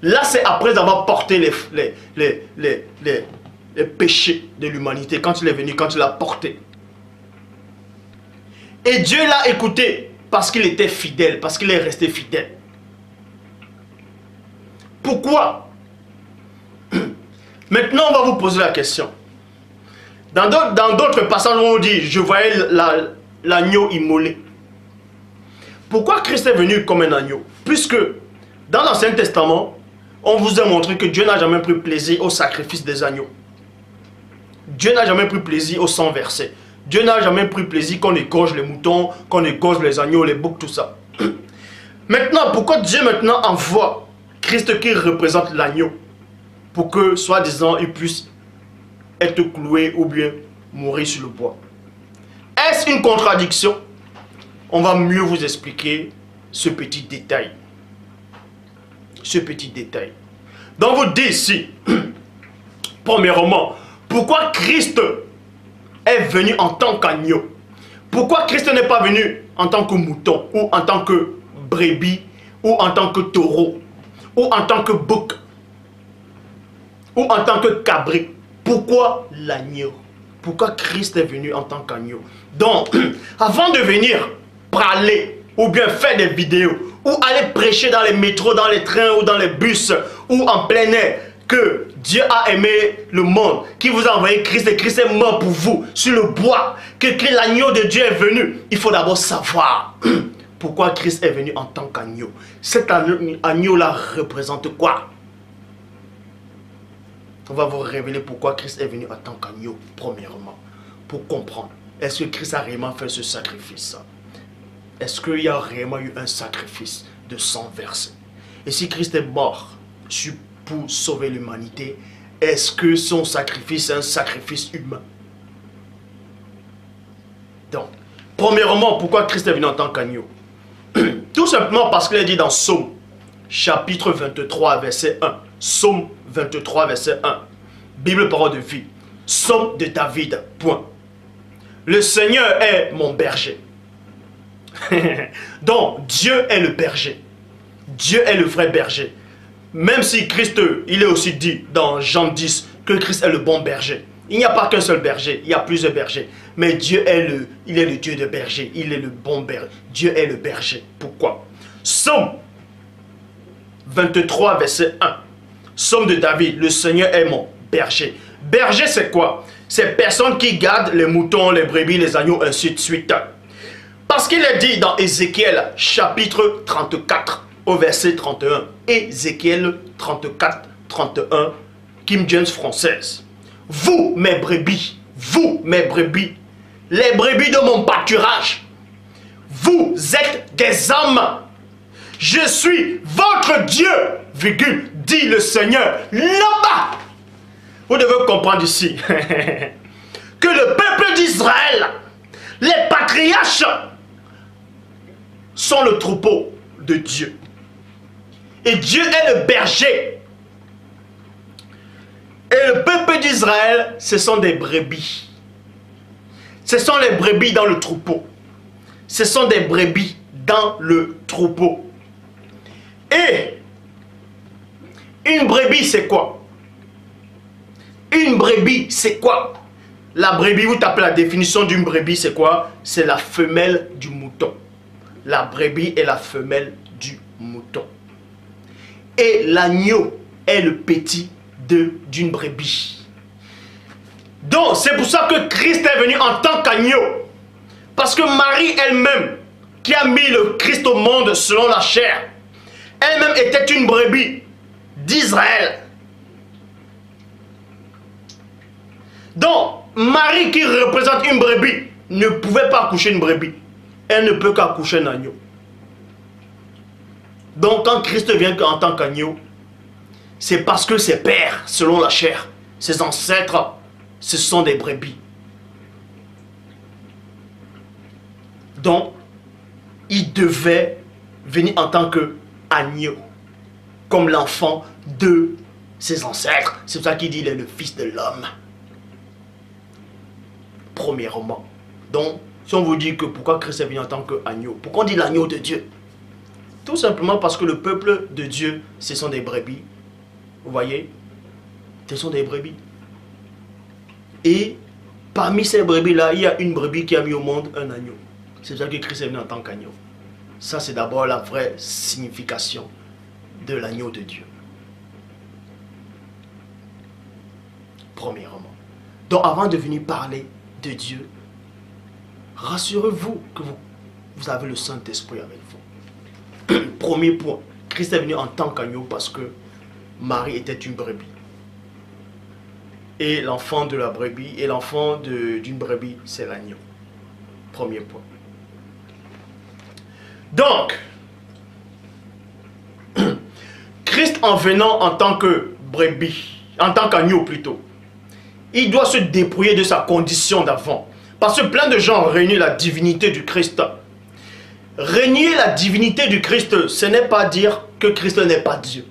Là, c'est après avoir porté les péchés de l'humanité. Quand il est venu, quand il a porté. Et Dieu l'a écouté parce qu'il était fidèle, parce qu'il est resté fidèle. Pourquoi? Maintenant, on va vous poser la question. Dans d'autres passages, on dit, je voyais l'agneau immolé. Pourquoi Christ est venu comme un agneau? Puisque dans l'Ancien Testament, on vous a montré que Dieu n'a jamais pris plaisir au sacrifice des agneaux. Dieu n'a jamais pris plaisir au sang versé. Dieu n'a jamais pris plaisir qu'on égorge les moutons, qu'on égorge les agneaux, les boucs, tout ça. Maintenant, pourquoi Dieu maintenant envoie Christ qui représente l'agneau pour que, soi-disant, il puisse être cloué ou bien mourir sur le bois? Est-ce une contradiction? On va mieux vous expliquer ce petit détail. Ce petit détail. Donc vous dites ici, premièrement, pourquoi Christ est venu en tant qu'agneau? Pourquoi Christ n'est pas venu en tant que mouton, ou en tant que brebis, ou en tant que taureau, ou en tant que bouc, ou en tant que cabri? Pourquoi l'agneau? Pourquoi Christ est venu en tant qu'agneau? Donc, avant de venir parler, ou bien faire des vidéos, ou aller prêcher dans les métros, dans les trains, ou dans les bus, ou en plein air, que Dieu a aimé le monde, qui vous a envoyé Christ, et Christ est mort pour vous, sur le bois, que l'agneau de Dieu est venu. Il faut d'abord savoir pourquoi Christ est venu en tant qu'agneau. Cet agneau-là représente quoi? On va vous révéler pourquoi Christ est venu en tant qu'agneau, premièrement, pour comprendre. Est-ce que Christ a réellement fait ce sacrifice? Est-ce qu'il y a réellement eu un sacrifice de sang versé? Et si Christ est mort pour sauver l'humanité, est-ce que son sacrifice est un sacrifice humain? Donc, premièrement, pourquoi Christ est venu en tant qu'agneau? Tout simplement parce qu'il est dit dans Psaume, chapitre 23, verset 1. Psaume 23, verset 1. Bible, parole de vie. Psaume de David, point. Le Seigneur est mon berger. Donc, Dieu est le berger. Dieu est le vrai berger. Même si Christ, il est aussi dit dans Jean 10 que Christ est le bon berger. Il n'y a pas qu'un seul berger, il y a plusieurs bergers. Mais Dieu est il est le Dieu de berger, il est le bon berger. Dieu est le berger. Pourquoi? Psaume 23, verset 1. Psaume de David, le Seigneur est mon berger. Berger, c'est quoi? C'est personne qui garde les moutons, les brebis, les agneaux, ainsi de suite. Parce qu'il est dit dans Ézéchiel, chapitre 34, au verset 31. Ézéchiel 34, 31, King James française. Vous, mes brebis, les brebis de mon pâturage, vous êtes des âmes. Je suis votre Dieu, virgule, dit le Seigneur, là-bas. Vous devez comprendre ici que le peuple d'Israël, les patriarches, sont le troupeau de Dieu. Et Dieu est le berger. Et le peuple d'Israël, ce sont des brebis. Ce sont les brebis dans le troupeau. Ce sont des brebis dans le troupeau. Et une brebis, c'est quoi? Une brebis, c'est quoi? La brebis, vous tapez la définition d'une brebis, c'est quoi? C'est la femelle du mouton. La brebis est la femelle du mouton. Et l'agneau est le petit d'une brebis. Donc, c'est pour ça que Christ est venu en tant qu'agneau. Parce que Marie elle-même, qui a mis le Christ au monde selon la chair, elle-même était une brebis d'Israël. Donc, Marie qui représente une brebis ne pouvait pas accoucher une brebis. Elle ne peut qu'accoucher un agneau. Donc, quand Christ vient en tant qu'agneau, c'est parce que ses pères, selon la chair, ses ancêtres, ce sont des brebis. Donc, il devait venir en tant qu'agneau, comme l'enfant de ses ancêtres. C'est pour ça qu'il dit qu'il est le fils de l'homme. Premièrement. Donc, si on vous dit que pourquoi Christ est venu en tant qu'agneau, pourquoi on dit l'agneau de Dieu? Tout simplement parce que le peuple de Dieu, ce sont des brebis. Vous voyez? Ce sont des brebis. Et parmi ces brebis-là, il y a une brebis qui a mis au monde un agneau. C'est pour ça que Christ est venu en tant qu'agneau. Ça, c'est d'abord la vraie signification de l'agneau de Dieu. Premièrement. Donc, avant de venir parler de Dieu, rassurez-vous que vous avez le Saint-Esprit avec vous. Premier point, Christ est venu en tant qu'agneau parce que Marie était une brebis. Et l'enfant de la brebis, et l'enfant d'une brebis, c'est l'agneau. Premier point. Donc, Christ en venant en tant que brebis, en tant qu'agneau plutôt, il doit se dépouiller de sa condition d'avant. Parce que plein de gens régner la divinité du Christ. Régner la divinité du Christ, ce n'est pas dire que Christ n'est pas Dieu.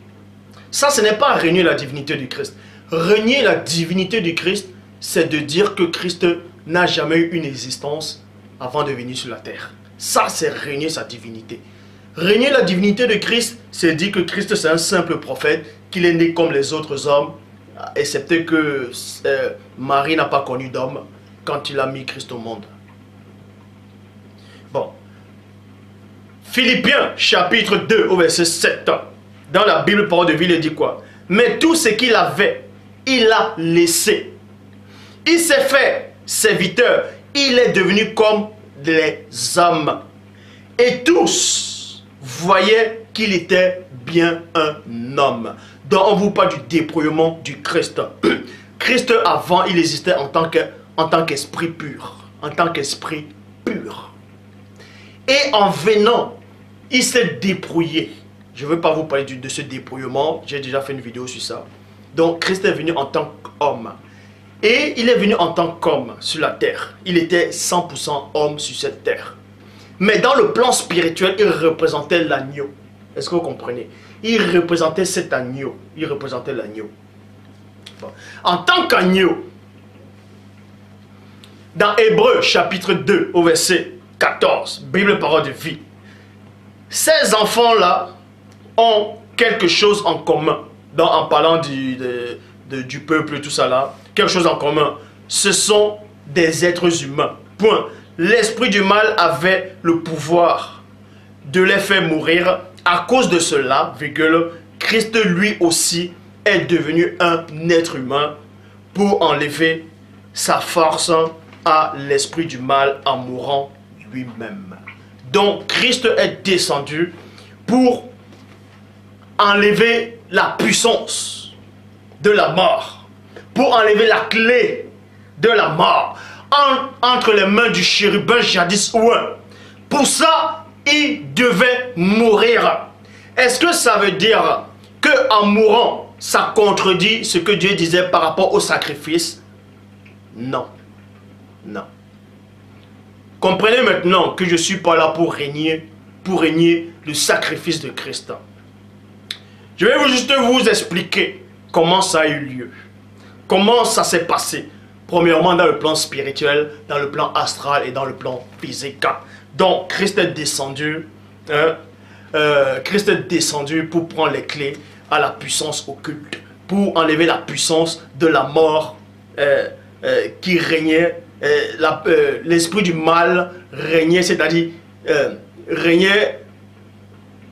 Ça, ce n'est pas régner la divinité du Christ. Régner la divinité du Christ, c'est de dire que Christ n'a jamais eu une existence avant de venir sur la terre. Ça, c'est régner sa divinité. Régner la divinité de Christ, c'est dire que Christ, c'est un simple prophète, qu'il est né comme les autres hommes, excepté que Marie n'a pas connu d'homme quand il a mis Christ au monde. Bon. Philippiens, chapitre 2, au verset 7. Dans la Bible, parole de vie, il dit quoi? Mais tout ce qu'il avait, il a laissé. Il s'est fait serviteur. Il est devenu comme les hommes. Et tous voyaient qu'il était bien un homme. Donc on vous parle du dépouillement du Christ. Christ avant, il existait en tant qu'esprit pur. En tant qu'esprit pur. Et en venant, il s'est dépouillé. Je ne veux pas vous parler de ce dépouillement. J'ai déjà fait une vidéo sur ça. Donc Christ est venu en tant qu'homme. Et il est venu en tant qu'homme sur la terre. Il était 100% homme sur cette terre. Mais dans le plan spirituel, il représentait l'agneau. Est-ce que vous comprenez? Il représentait cet agneau. Il représentait l'agneau. Bon. En tant qu'agneau, dans Hébreux chapitre 2 au verset 14, Bible parole de vie, ces enfants-là ont quelque chose en commun. En parlant du peuple, tout ça là, quelque chose en commun. Ce sont des êtres humains. Point. L'esprit du mal avait le pouvoir de les faire mourir. À cause de cela, virgule, Christ lui aussi est devenu un être humain pour enlever sa force à l'esprit du mal en mourant lui-même. Donc Christ est descendu pour enlever la puissance de la mort, pour enlever la clé de la mort entre les mains du chérubin jadis ouin. Pour ça, il devait mourir. Est-ce que ça veut dire qu'en mourant, ça contredit ce que Dieu disait par rapport au sacrifice? Non. Non. Comprenez maintenant que je ne suis pas là pour régner le sacrifice de Christ. Je vais juste vous expliquer comment ça a eu lieu. Comment ça s'est passé. Premièrement, dans le plan spirituel, dans le plan astral et dans le plan physique. Donc, Christ est descendu. Christ est descendu pour prendre les clés à la puissance occulte. Pour enlever la puissance de la mort qui régnait. L'esprit du mal régnait, c'est-à-dire régnait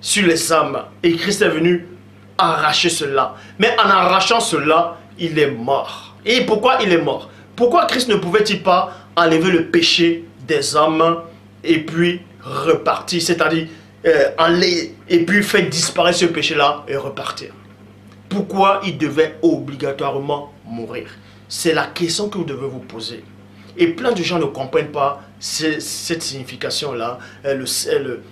sur les âmes. Et Christ est venu arracher cela. Mais en arrachant cela, il est mort. Et pourquoi il est mort? Pourquoi Christ ne pouvait-il pas enlever le péché des hommes et puis repartir? C'est-à-dire et puis faire disparaître ce péché-là et repartir. Pourquoi il devait obligatoirement mourir? C'est la question que vous devez vous poser. Et plein de gens ne comprennent pas cette signification-là, le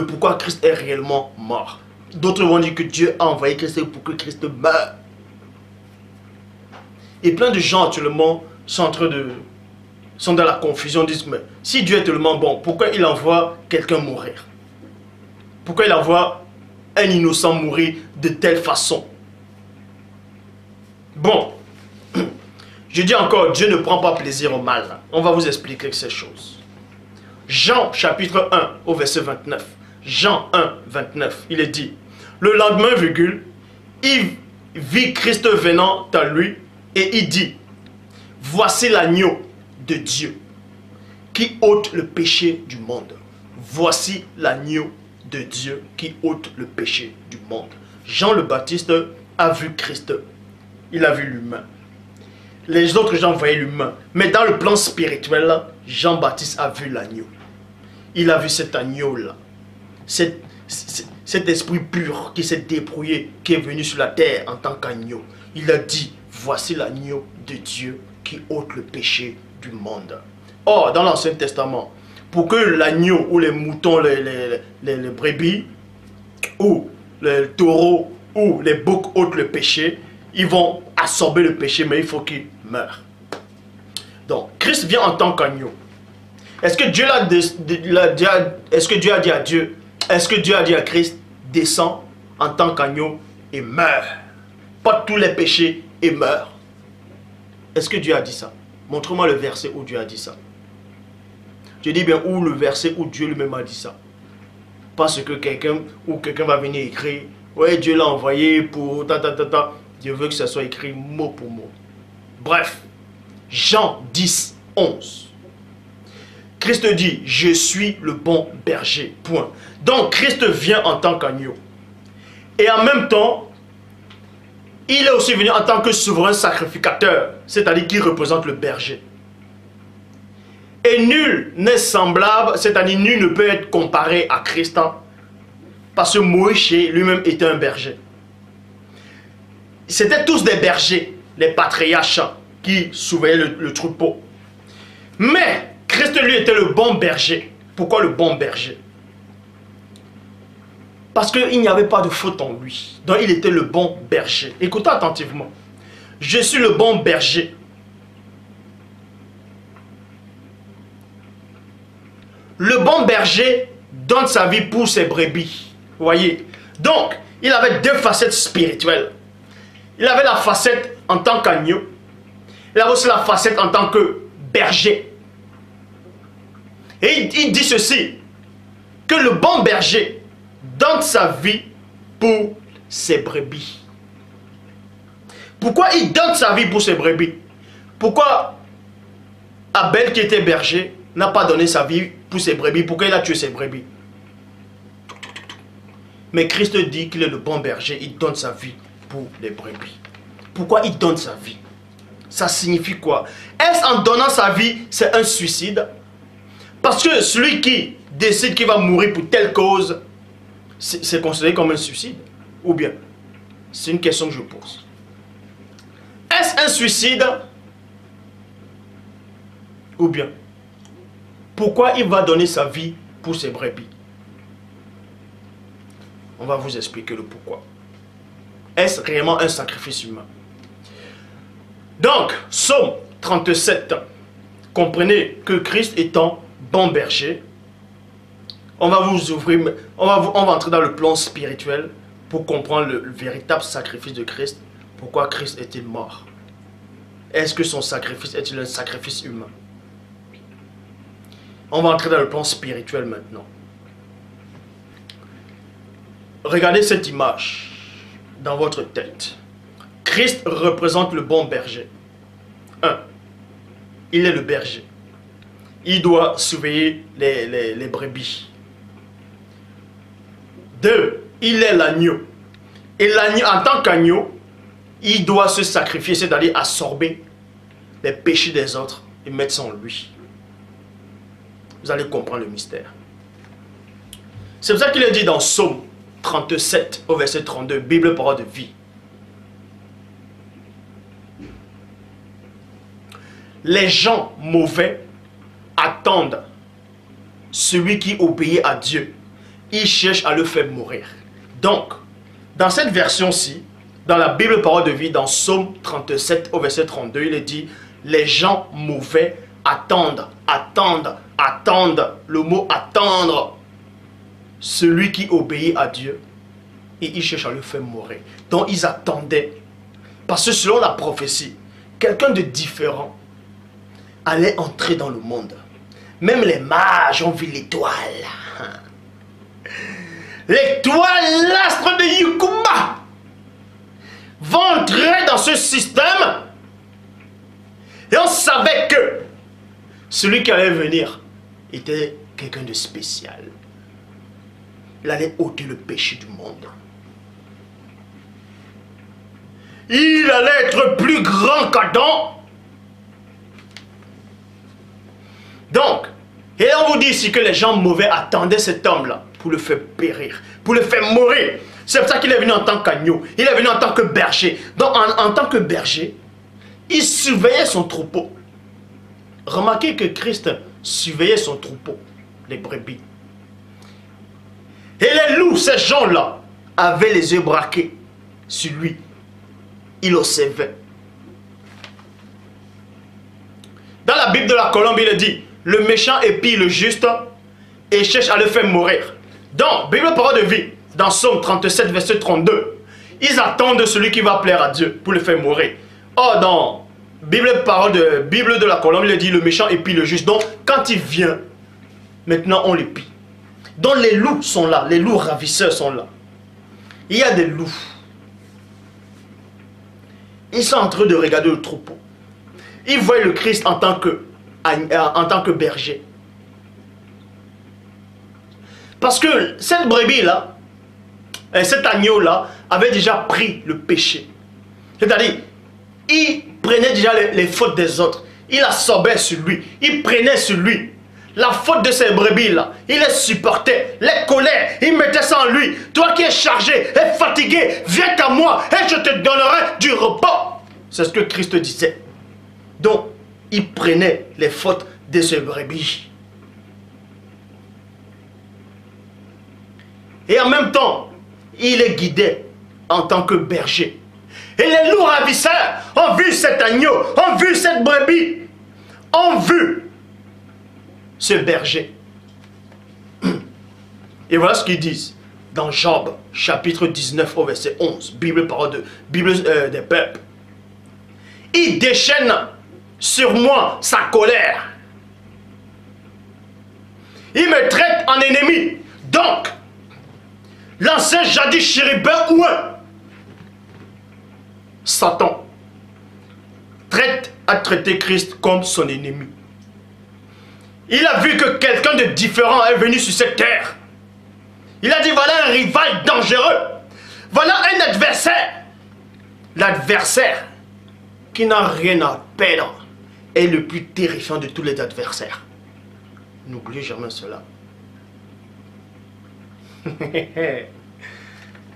pourquoi Christ est réellement mort. D'autres vont dire que Dieu a envoyé Christ pour que Christ meure. Et plein de gens actuellement sont dans la confusion, disent mais si Dieu est tellement bon, pourquoi il envoie quelqu'un mourir? Pourquoi il envoie un innocent mourir de telle façon? Bon, je dis encore, Dieu ne prend pas plaisir au mal. On va vous expliquer ces choses. Jean chapitre 1 au verset 29. Jean 1, 29, il est dit, le lendemain, virgule, il vit Christ venant à lui et il dit, voici l'agneau de Dieu qui ôte le péché du monde. Voici l'agneau de Dieu qui ôte le péché du monde. Jean le Baptiste a vu Christ, il a vu l'humain. Les autres gens voyaient l'humain, mais dans le plan spirituel, Jean-Baptiste a vu l'agneau. Il a vu cet agneau-là, cet esprit pur qui s'est débrouillé, qui est venu sur la terre en tant qu'agneau. Il a dit, voici l'agneau de Dieu qui ôte le péché du monde. Or, dans l'Ancien Testament, pour que l'agneau ou les moutons, les brebis, ou les taureaux, ou les boucs ôtent le péché, ils vont absorber le péché, mais il faut qu'ils meurent. Donc, Christ vient en tant qu'agneau. Est-ce que Dieu a dit à Dieu, est-ce que Dieu a dit à Christ, descend en tant qu'agneau et meurt? Pas tous les péchés et meurt. Est-ce que Dieu a dit ça? Montre-moi le verset où Dieu a dit ça. Je dis bien où le verset où Dieu lui-même a dit ça. Parce que quelqu'un va venir écrire, ouais, Dieu l'a envoyé pour ta. Dieu veut que ça soit écrit mot pour mot. Bref, Jean 10, 11. Christ dit, je suis le bon berger, point. Donc Christ vient en tant qu'agneau. Et en même temps, il est aussi venu en tant que souverain sacrificateur, c'est-à-dire qui représente le berger. Et nul n'est semblable, c'est-à-dire nul ne peut être comparé à Christ, parce que Moïse lui-même était un berger. C'étaient tous des bergers, les patriarches qui surveillaient le troupeau. Mais Christ lui était le bon berger. Pourquoi le bon berger? Parce qu'il n'y avait pas de faute en lui. Donc il était le bon berger. Écoutez attentivement. Je suis le bon berger. Le bon berger donne sa vie pour ses brebis. Vous voyez? Donc, il avait deux facettes spirituelles. Il avait la facette en tant qu'agneau. Il avait aussi la facette en tant que berger. Et il dit ceci, que le bon berger donne sa vie pour ses brebis. Pourquoi il donne sa vie pour ses brebis? Pourquoi Abel qui était berger n'a pas donné sa vie pour ses brebis? Pourquoi il a tué ses brebis? Mais Christ dit qu'il est le bon berger, il donne sa vie pour les brebis. Pourquoi il donne sa vie? Ça signifie quoi? Est-ce en donnant sa vie, c'est un suicide? Parce que celui qui décide qu'il va mourir pour telle cause, c'est considéré comme un suicide? Ou bien? C'est une question que je pose. Est-ce un suicide? Ou bien? Pourquoi il va donner sa vie pour ses brebis? On va vous expliquer le pourquoi. Est-ce réellement un sacrifice humain? Donc, Psaume 37, comprenez que Christ étant bon berger, on va vous ouvrir, on va entrer dans le plan spirituel pour comprendre le véritable sacrifice de Christ. Pourquoi Christ est-il mort? Est-ce que son sacrifice est-il un sacrifice humain? On va entrer dans le plan spirituel maintenant. Regardez cette image dans votre tête. Christ représente le bon berger. 1. Il est le berger. Il doit surveiller les brebis. 2. Il est l'agneau. Et l'agneau, en tant qu'agneau, il doit se sacrifier, c'est-à-dire absorber les péchés des autres et mettre ça en lui. Vous allez comprendre le mystère. C'est pour ça qu'il est dit dans Psaume 37 au verset 32, Bible parole de vie. Les gens mauvais attendent celui qui obéit à Dieu. Ils cherchent à le faire mourir. Donc, dans cette version-ci, dans la Bible parole de vie, dans Psaume 37 au verset 32, il est dit, les gens mauvais attendent. Le mot attendre, celui qui obéit à Dieu, et ils cherchent à le faire mourir. Donc ils attendaient, parce que selon la prophétie, quelqu'un de différent allait entrer dans le monde, Même les mages ont vu l'étoile. L'étoile, l'astre de Yukuma, va entrer dans ce système. Et on savait que celui qui allait venir était quelqu'un de spécial. Il allait ôter le péché du monde. Il allait être plus grand qu'Adam. Donc, et on vous dit ici que les gens mauvais attendaient cet homme-là pour le faire périr, pour le faire mourir. C'est pour ça qu'il est venu en tant qu'agneau. Il est venu en tant que berger. Donc, en tant que berger, il surveillait son troupeau. Remarquez que Christ surveillait son troupeau, les brebis. Et les loups, ces gens-là, avaient les yeux braqués sur lui. Il observait. Dans la Bible de la Colombe, il dit, le méchant épie le juste et cherche à le faire mourir. Dans Bible Parole de vie, dans Psaume 37, verset 32, ils attendent celui qui va plaire à Dieu pour le faire mourir. Or, dans Bible de la Colombe, il dit, le méchant épie le juste. Donc, quand il vient, maintenant on l'épie. Donc, les loups sont là, les loups ravisseurs sont là. Il y a des loups. Ils sont en train de regarder le troupeau. Ils voient le Christ en tant que berger. Parce que cette brebis-là, cet agneau-là, avait déjà pris le péché. C'est-à-dire, il prenait déjà les fautes des autres. Il absorbait sur lui. Il prenait sur lui la faute de ces brebis-là. Il les supportait, les colères. Il mettait ça en lui. Toi qui es chargé et fatigué, viens qu'à moi et je te donnerai du repos. C'est ce que Christ disait. Donc, il prenait les fautes de ces brebis. Et en même temps, il les guidait en tant que berger. Et les loups ravisseurs ont vu cet agneau, ont vu cette brebis, ont vu ce berger. Et voilà ce qu'ils disent dans Job, chapitre 19 au verset 11, Bible des peuples. Il déchaîne sur moi sa colère. Il me traite en ennemi. Donc, l'ancien jadis chérubin ouin, Satan, a traité Christ comme son ennemi. Il a vu que quelqu'un de différent est venu sur cette terre. Il a dit, voilà un rival dangereux. Voilà un adversaire. L'adversaire qui n'a rien à perdre est le plus terrifiant de tous les adversaires. N'oubliez jamais cela.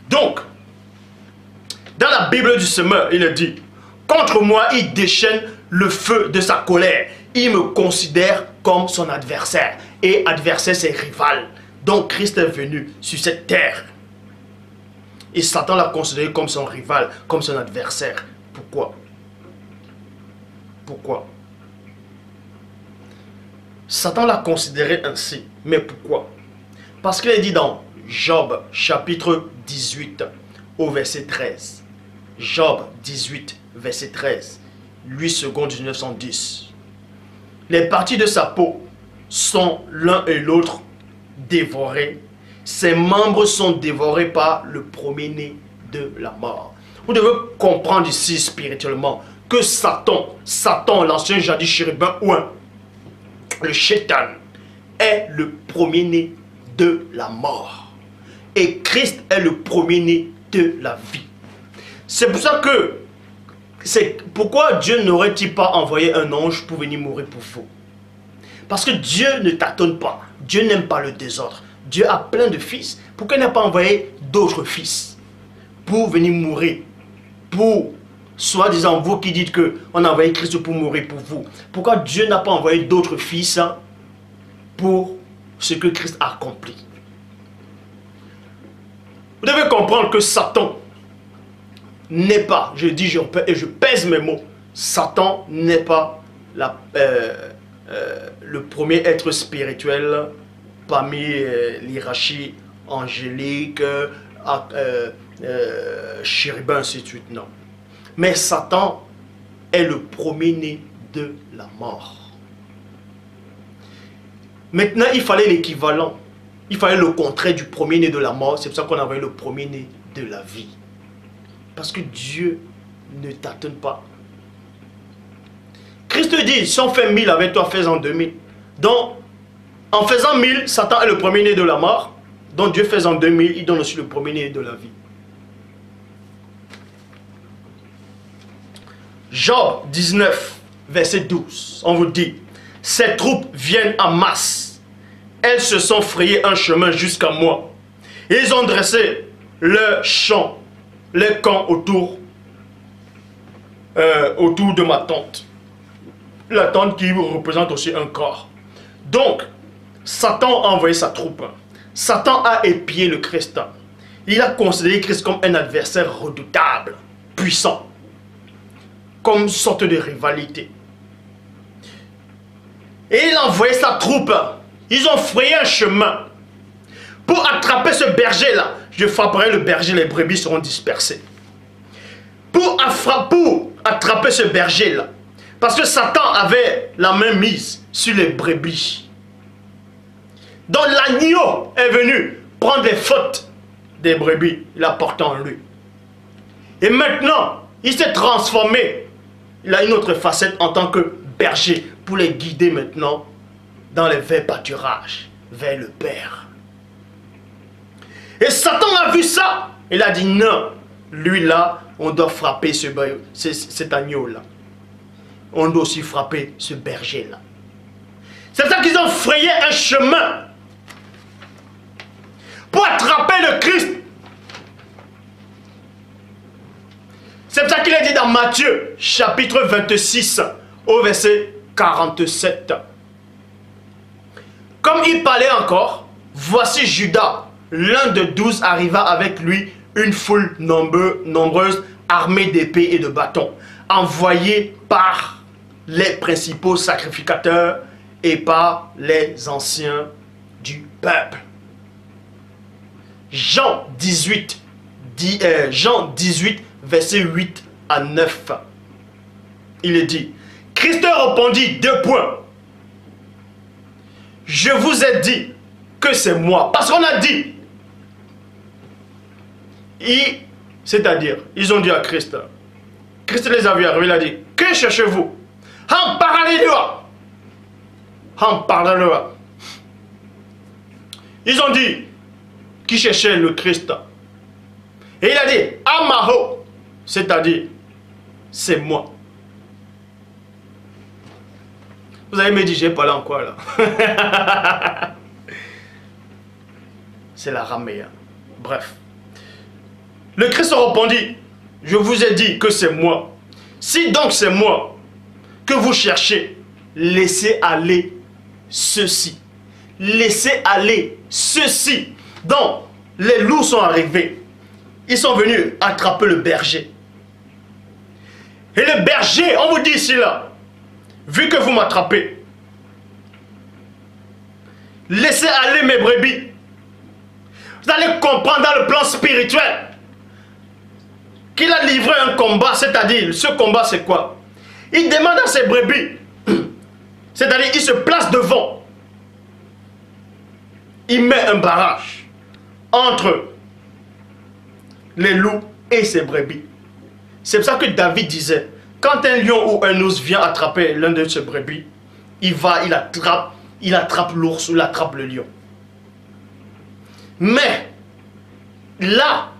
Donc, dans la Bible du semeur, il dit, contre moi, il déchaîne le feu de sa colère. Il me considère comme son adversaire. Et adversaire, c'est rival. Donc, Christ est venu sur cette terre. Et Satan l'a considéré comme son rival, comme son adversaire. Pourquoi? Pourquoi? Satan l'a considéré ainsi. Mais pourquoi? Parce qu'il est dit dans Job, chapitre 18, au verset 13. Job 18, verset 13. 8 secondes 1910. Les parties de sa peau sont l'un et l'autre dévorés. Ses membres sont dévorés par le premier-né de la mort. Vous devez comprendre ici spirituellement que Satan, l'ancien jadis chérubin ouin, le Chétan, est le premier-né de la mort. Et Christ est le premier-né de la vie. C'est pour ça que, pourquoi Dieu n'aurait-il pas envoyé un ange pour venir mourir pour vous? Parce que Dieu ne tâtonne pas. Dieu n'aime pas le désordre. Dieu a plein de fils. Pourquoi il n'a pas envoyé d'autres fils pour venir mourir? Pour, soi-disant, vous qui dites qu'on a envoyé Christ pour mourir pour vous. Pourquoi Dieu n'a pas envoyé d'autres fils pour ce que Christ a accompli? Vous devez comprendre que Satan n'est pas, je dis et je pèse mes mots, Satan n'est pas le premier être spirituel parmi l'hierarchie angélique, chérubin, ainsi de suite, non. Mais Satan est le premier-né de la mort. Maintenant, il fallait l'équivalent. Il fallait le contraire du premier-né de la mort. C'est pour ça qu'on a envoyé le premier-né de la vie. Parce que Dieu ne t'attend pas. Christ dit, si on fait 1000 avec toi, fais-en 2000. Donc, en faisant 1000, Satan est le premier-né de la mort. Donc Dieu faisant 2000, il donne aussi le premier-né de la vie. Job 19, verset 12, on vous dit, ces troupes viennent en masse. Elles se sont frayées un chemin jusqu'à moi. Ils ont dressé leur champ, les camps autour de ma tente. La tente qui représente aussi un corps. Donc, Satan a envoyé sa troupe. Satan a épié le Christ. Il a considéré Christ comme un adversaire redoutable, puissant, comme une sorte de rivalité. Et il a envoyé sa troupe. Ils ont frayé un chemin. Pour attraper ce berger-là, je frapperai le berger, les brebis seront dispersées. Pour attraper ce berger-là, parce que Satan avait la main mise sur les brebis. Donc l'agneau est venu prendre les fautes des brebis, il a porté en lui. Et maintenant, il s'est transformé. Il a une autre facette en tant que berger pour les guider maintenant dans les verts pâturages, vers le Père. Et Satan a vu ça. Il a dit non, lui là, on doit frapper cet agneau-là. On doit aussi frapper ce berger-là. C'est ça qu'ils ont frayé un chemin pour attraper le Christ. C'est pour ça qu'il est dit dans Matthieu, chapitre 26, au verset 47. Comme il parlait encore, voici Judas, l'un de 12, arriva avec lui une foule nombreuse, armée d'épées et de bâtons, envoyée par les principaux sacrificateurs et par les anciens du peuple. Jean 18, verset 8 à 9. Il est dit, Christ répondit, 2 points. Je vous ai dit que c'est moi. Parce qu'on a dit. C'est-à-dire, ils ont dit à Christ. Christ les a vus arriver, il a dit, que cherchez-vous? En parallèle. En parallèle. Ils ont dit, qui cherchait le Christ? Et il a dit, Amaho, c'est-à-dire, c'est moi. Vous allez me dire, j'ai parlé en quoi là? C'est l'araméen. Bref. Le Christ répondit, je vous ai dit que c'est moi. Si donc c'est moi que vous cherchez, laissez aller ceci. Laissez aller ceci. Donc, les loups sont arrivés. Ils sont venus attraper le berger. Et le berger, on vous dit ici là, vu que vous m'attrapez, laissez aller mes brebis. Vous allez comprendre dans le plan spirituel qu'il a livré un combat, c'est-à-dire, ce combat c'est quoi? Il demande à ses brebis, c'est-à-dire, il se place devant. Il met un barrage entre les loups et ses brebis. C'est pour ça que David disait, quand un lion ou un ours vient attraper l'un de ses brebis, il attrape l'ours ou il attrape le lion. Mais, là,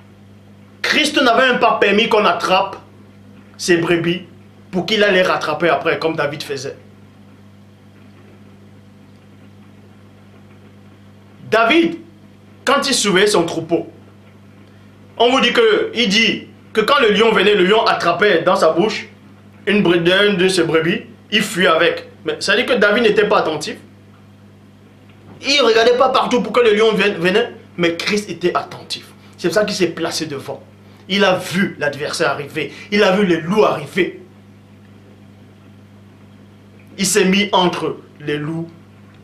Christ n'avait même pas permis qu'on attrape ses brebis pour qu'il allait les rattraper après, comme David faisait. David, quand il surveillait son troupeau, on vous dit que quand le lion venait, le lion attrapait dans sa bouche une de ses brebis, il fuit avec. Mais ça veut dire que David n'était pas attentif. Il ne regardait pas partout pour que le lion venait, mais Christ était attentif. C'est pour ça qu'il s'est placé devant. Il a vu l'adversaire arriver. Il a vu les loups arriver. Il s'est mis entre les loups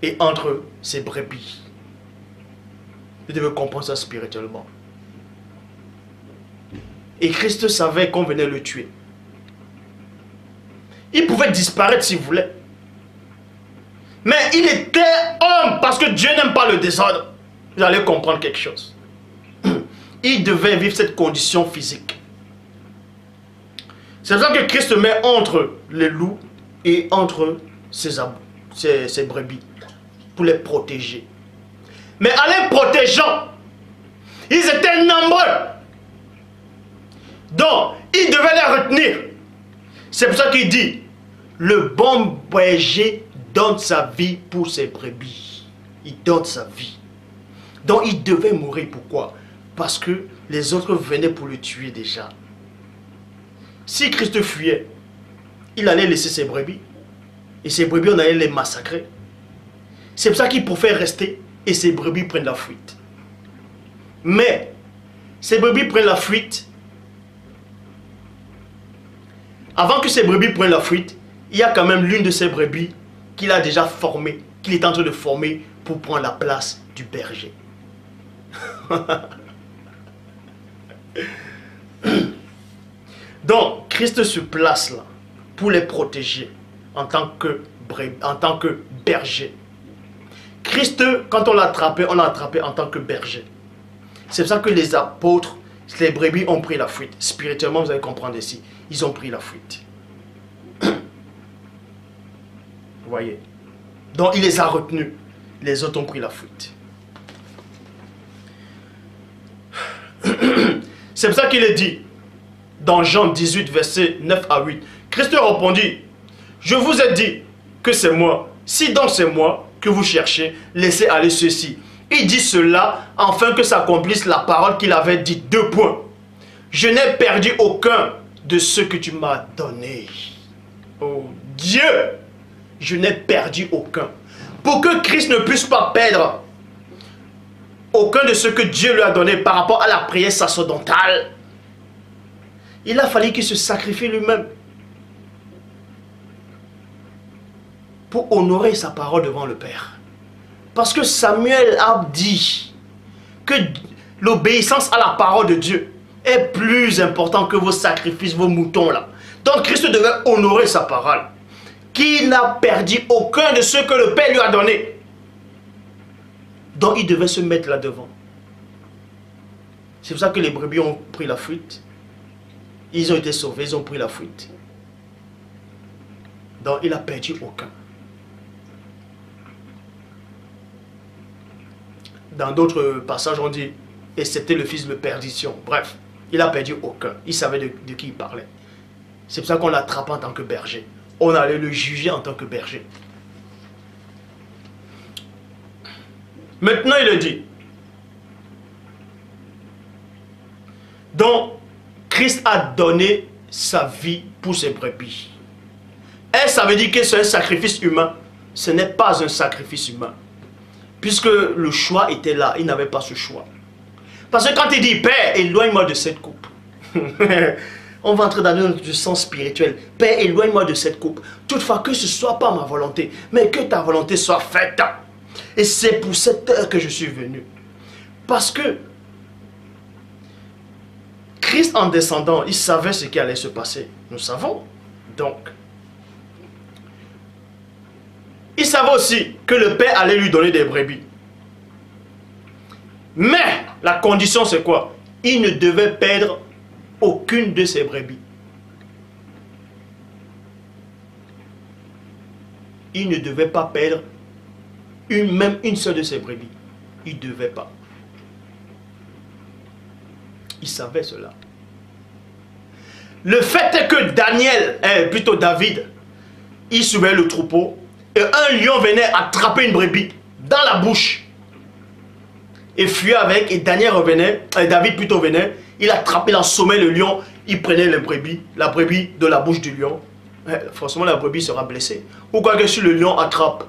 et entre ses brebis. Vous devez comprendre ça spirituellement. Et Christ savait qu'on venait le tuer. Il pouvait disparaître s'il voulait. Mais il était homme parce que Dieu n'aime pas le désordre. Vous allez comprendre quelque chose. Il devait vivre cette condition physique. C'est pour ça que Christ met entre les loups et entre ses brebis pour les protéger. Mais en les protégeant, ils étaient nombreux. Donc, il devait les retenir. C'est pour ça qu'il dit, le bon berger donne sa vie pour ses brebis. Il donne sa vie. Donc, il devait mourir. Pourquoi? Parce que les autres venaient pour le tuer déjà. Si Christ fuyait, il allait laisser ses brebis. Et ses brebis, on allait les massacrer. C'est pour ça qu'il préfère rester et ses brebis prennent la fuite. Mais, ces brebis prennent la fuite. Avant que ces brebis prennent la fuite, il y a quand même l'une de ces brebis qu'il a déjà formée, qu'il est en train de former pour prendre la place du berger. Donc, Christ se place là pour les protéger en tant que berger. Christ, quand on l'a attrapé en tant que berger. C'est pour ça que les apôtres, les brebis ont pris la fuite. Spirituellement, vous allez comprendre ici. Ils ont pris la fuite. Vous voyez? Donc, il les a retenus. Les autres ont pris la fuite. C'est pour ça qu'il est dit, dans Jean 18, versets 9 à 8. Christ répondit, je vous ai dit que c'est moi. Si donc c'est moi que vous cherchez, laissez aller ceux-ci. Il dit cela afin que s'accomplisse la parole qu'il avait dit. 2 points. Je n'ai perdu aucun de ce que tu m'as donné. Oh Dieu, je n'ai perdu aucun. Pour que Christ ne puisse pas perdre aucun de ce que Dieu lui a donné par rapport à la prière sacerdotale, il a fallu qu'il se sacrifie lui-même pour honorer sa parole devant le Père. Parce que Samuel a dit que l'obéissance à la parole de Dieu est plus important que vos sacrifices, vos moutons là. Donc Christ devait honorer sa parole. Qu'il n'a perdu aucun de ce que le Père lui a donné. Donc il devait se mettre là devant. C'est pour ça que les brebis ont pris la fuite. Ils ont été sauvés, ils ont pris la fuite. Donc il n'a perdu aucun. Dans d'autres passages, on dit, et c'était le fils de perdition. Bref, il n'a perdu aucun. Il savait de qui il parlait. C'est pour ça qu'on l'attrape en tant que berger. On allait le juger en tant que berger. Maintenant, il dit. Donc, Christ a donné sa vie pour ses brebis. Et ça veut dire que c'est un sacrifice humain. Ce n'est pas un sacrifice humain. Puisque le choix était là, il n'avait pas ce choix. Parce que quand il dit, Père, éloigne-moi de cette coupe. On va entrer dans le sens spirituel. Père, éloigne-moi de cette coupe. Toutefois, que ce ne soit pas ma volonté, mais que ta volonté soit faite. Et c'est pour cette heure que je suis venu. Parce que Christ, en descendant, il savait ce qui allait se passer. Nous savons. Donc, il savait aussi que le Père allait lui donner des brebis. Mais, la condition c'est quoi? Il ne devait perdre aucune de ses brebis. Il ne devait pas perdre même une seule de ses brebis. Il ne devait pas. Il savait cela. Le fait est que David, il surveillait le troupeau et un lion venait attraper une brebis dans la bouche et fuyait avec, et David venait, il attrapait, il assommait le lion, il prenait la brebis de la bouche du lion. Forcément la brebis sera blessée. Ou quoi que si le lion attrape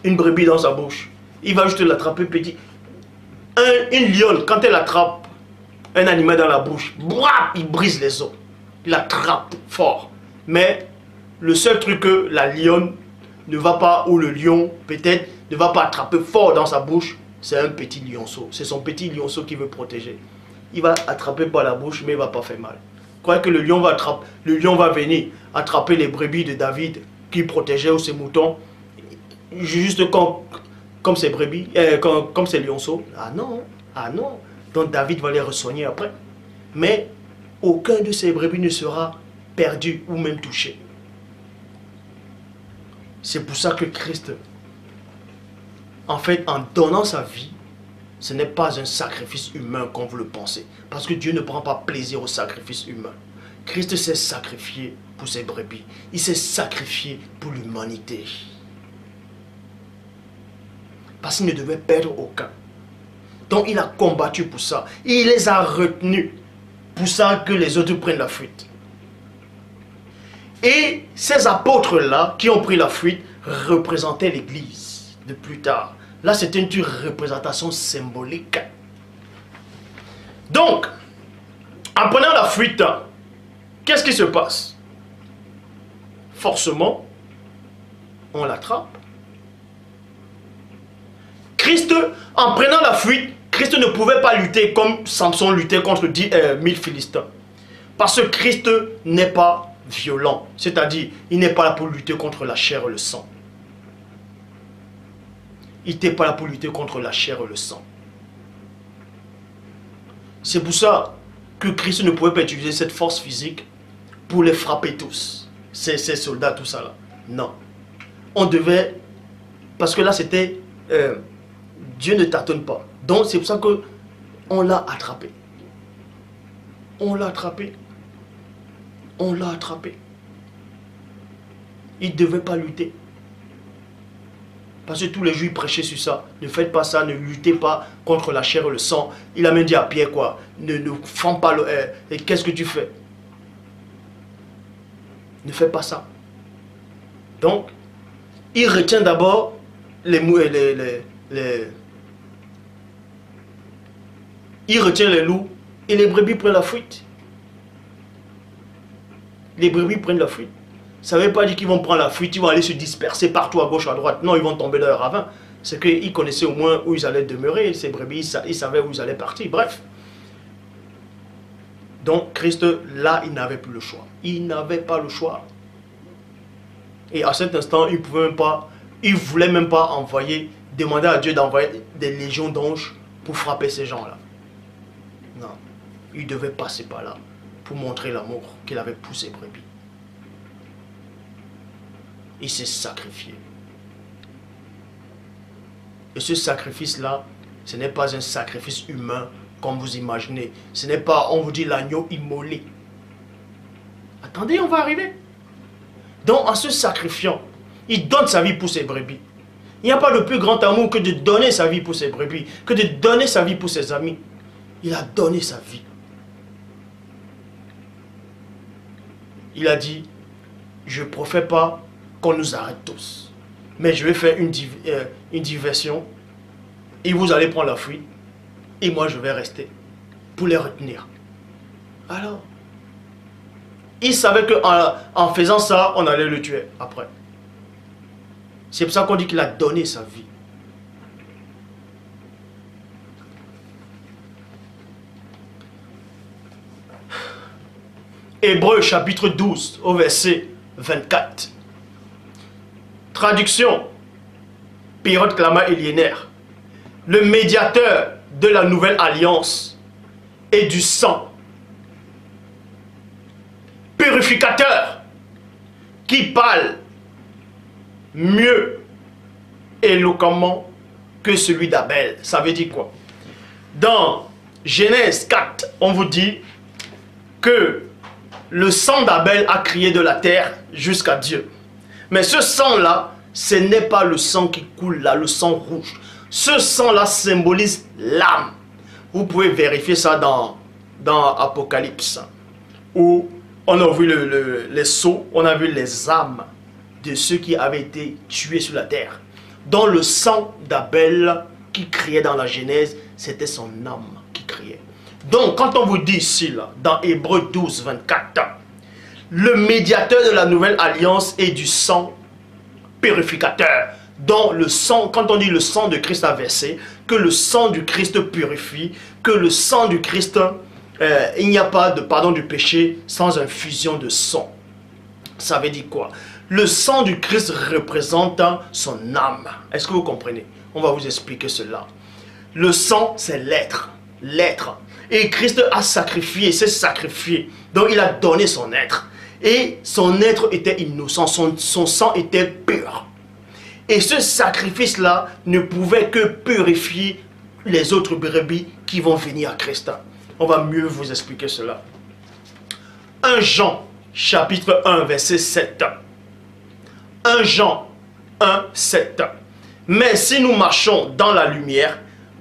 une brebis dans sa bouche, il va juste l'attraper petit. Une lionne, quand elle attrape un animal dans la bouche, il brise les os. Il attrape fort. Mais le seul truc que la lionne ne va pas, ou le lion peut-être, ne va pas attraper fort dans sa bouche, c'est un petit lionceau. C'est son petit lionceau qui veut protéger. Il va attraper par la bouche, mais il ne va pas faire mal. Croyez que le lion va venir attraper les brebis de David qui protégeait ou ses moutons. juste comme ces brebis, comme ces lionceaux. Ah non, ah non. Donc David va les re-soigner après. Mais aucun de ces brebis ne sera perdu ou même touché. C'est pour ça que Christ, en fait, en donnant sa vie, ce n'est pas un sacrifice humain comme vous le pensez. Parce que Dieu ne prend pas plaisir au sacrifice humain. Christ s'est sacrifié pour ses brebis. Il s'est sacrifié pour l'humanité. Parce qu'il ne devait perdre aucun. Donc il a combattu pour ça. Il les a retenus. Pour ça que les autres prennent la fuite. Et ces apôtres-là qui ont pris la fuite représentaient l'Église de plus tard. Là, c'était une représentation symbolique. Donc, en prenant la fuite, qu'est-ce qui se passe? Forcément, on l'attrape. Christ, en prenant la fuite, Christ ne pouvait pas lutter comme Samson luttait contre 1000 Philistins. Parce que Christ n'est pas violent. C'est-à-dire, il n'est pas là pour lutter contre la chair et le sang. Il n'était pas là pour lutter contre la chair et le sang. C'est pour ça que Christ ne pouvait pas utiliser cette force physique pour les frapper tous. Ces soldats, tout ça là. Non. On devait... Parce que là, c'était... Dieu ne tâtonne pas. Donc, c'est pour ça que on l'a attrapé. On l'a attrapé. On l'a attrapé. Il ne devait pas lutter. Parce que tous les jours, il prêchait sur ça. Ne faites pas ça, ne luttez pas contre la chair et le sang. Il a même dit à Pierre quoi? Ne fends pas le air. Et qu'est-ce que tu fais? Ne fais pas ça. Donc, il retient d'abord il retient les loups et les brebis prennent la fuite. Les brebis prennent la fuite. Ça ne veut pas dire qu'ils vont prendre la fuite, ils vont aller se disperser partout à gauche, à droite. Non, ils vont tomber dans le ravin. C'est qu'ils connaissaient au moins où ils allaient demeurer. Ces brebis, ils savaient où ils allaient partir. Bref. Donc, Christ, là, il n'avait plus le choix. Il n'avait pas le choix. Et à cet instant, il ne voulait même pas demander à Dieu d'envoyer des légions d'anges pour frapper ces gens-là. Non. Il devait passer par là pour montrer l'amour qu'il avait pour ses brebis. Il s'est sacrifié. Et ce sacrifice-là, ce n'est pas un sacrifice humain comme vous imaginez. Ce n'est pas, on vous dit, l'agneau immolé. Attendez, on va arriver. Donc, en se sacrifiant, il donne sa vie pour ses brebis. Il n'y a pas de plus grand amour que de donner sa vie pour ses brebis, que de donner sa vie pour ses amis. Il a donné sa vie. Il a dit, je ne profère pas qu'on nous arrête tous. Mais je vais faire une diversion et vous allez prendre la fuite et moi je vais rester pour les retenir. Alors, il savait qu'en faisant ça, on allait le tuer après. C'est pour ça qu'on dit qu'il a donné sa vie. Hébreux chapitre 12 au verset 24. Traduction. Période Clama Eliénaire. Le médiateur de la nouvelle alliance et du sang. Purificateur qui parle mieux éloquemment que celui d'Abel. Ça veut dire quoi? Dans Genèse 4, on vous dit que le sang d'Abel a crié de la terre jusqu'à Dieu. Mais ce sang-là, ce n'est pas le sang qui coule là, le sang rouge. Ce sang-là symbolise l'âme. Vous pouvez vérifier ça dans Apocalypse, où on a vu les sceaux, on a vu les âmes de ceux qui avaient été tués sur la terre. Dans le sang d'Abel qui criait dans la Genèse, c'était son âme qui criait. Donc, quand on vous dit ici, là, dans Hébreux 12, 24, le médiateur de la nouvelle alliance est du sang purificateur. Donc, le sang, quand on dit le sang de Christ a versé, que le sang du Christ purifie, que le sang du Christ, il n'y a pas de pardon du péché sans infusion de sang. Ça veut dire quoi? Le sang du Christ représente son âme. Est-ce que vous comprenez? On va vous expliquer cela. Le sang, c'est l'être. L'être. Et Christ a sacrifié, s'est sacrifié. Donc il a donné son être. Et son être était innocent, son sang était pur. Et ce sacrifice-là ne pouvait que purifier les autres brebis qui vont venir à Christ. On va mieux vous expliquer cela. 1 Jean, chapitre 1, verset 7. 1 Jean 1, 7. Mais si nous marchons dans la lumière,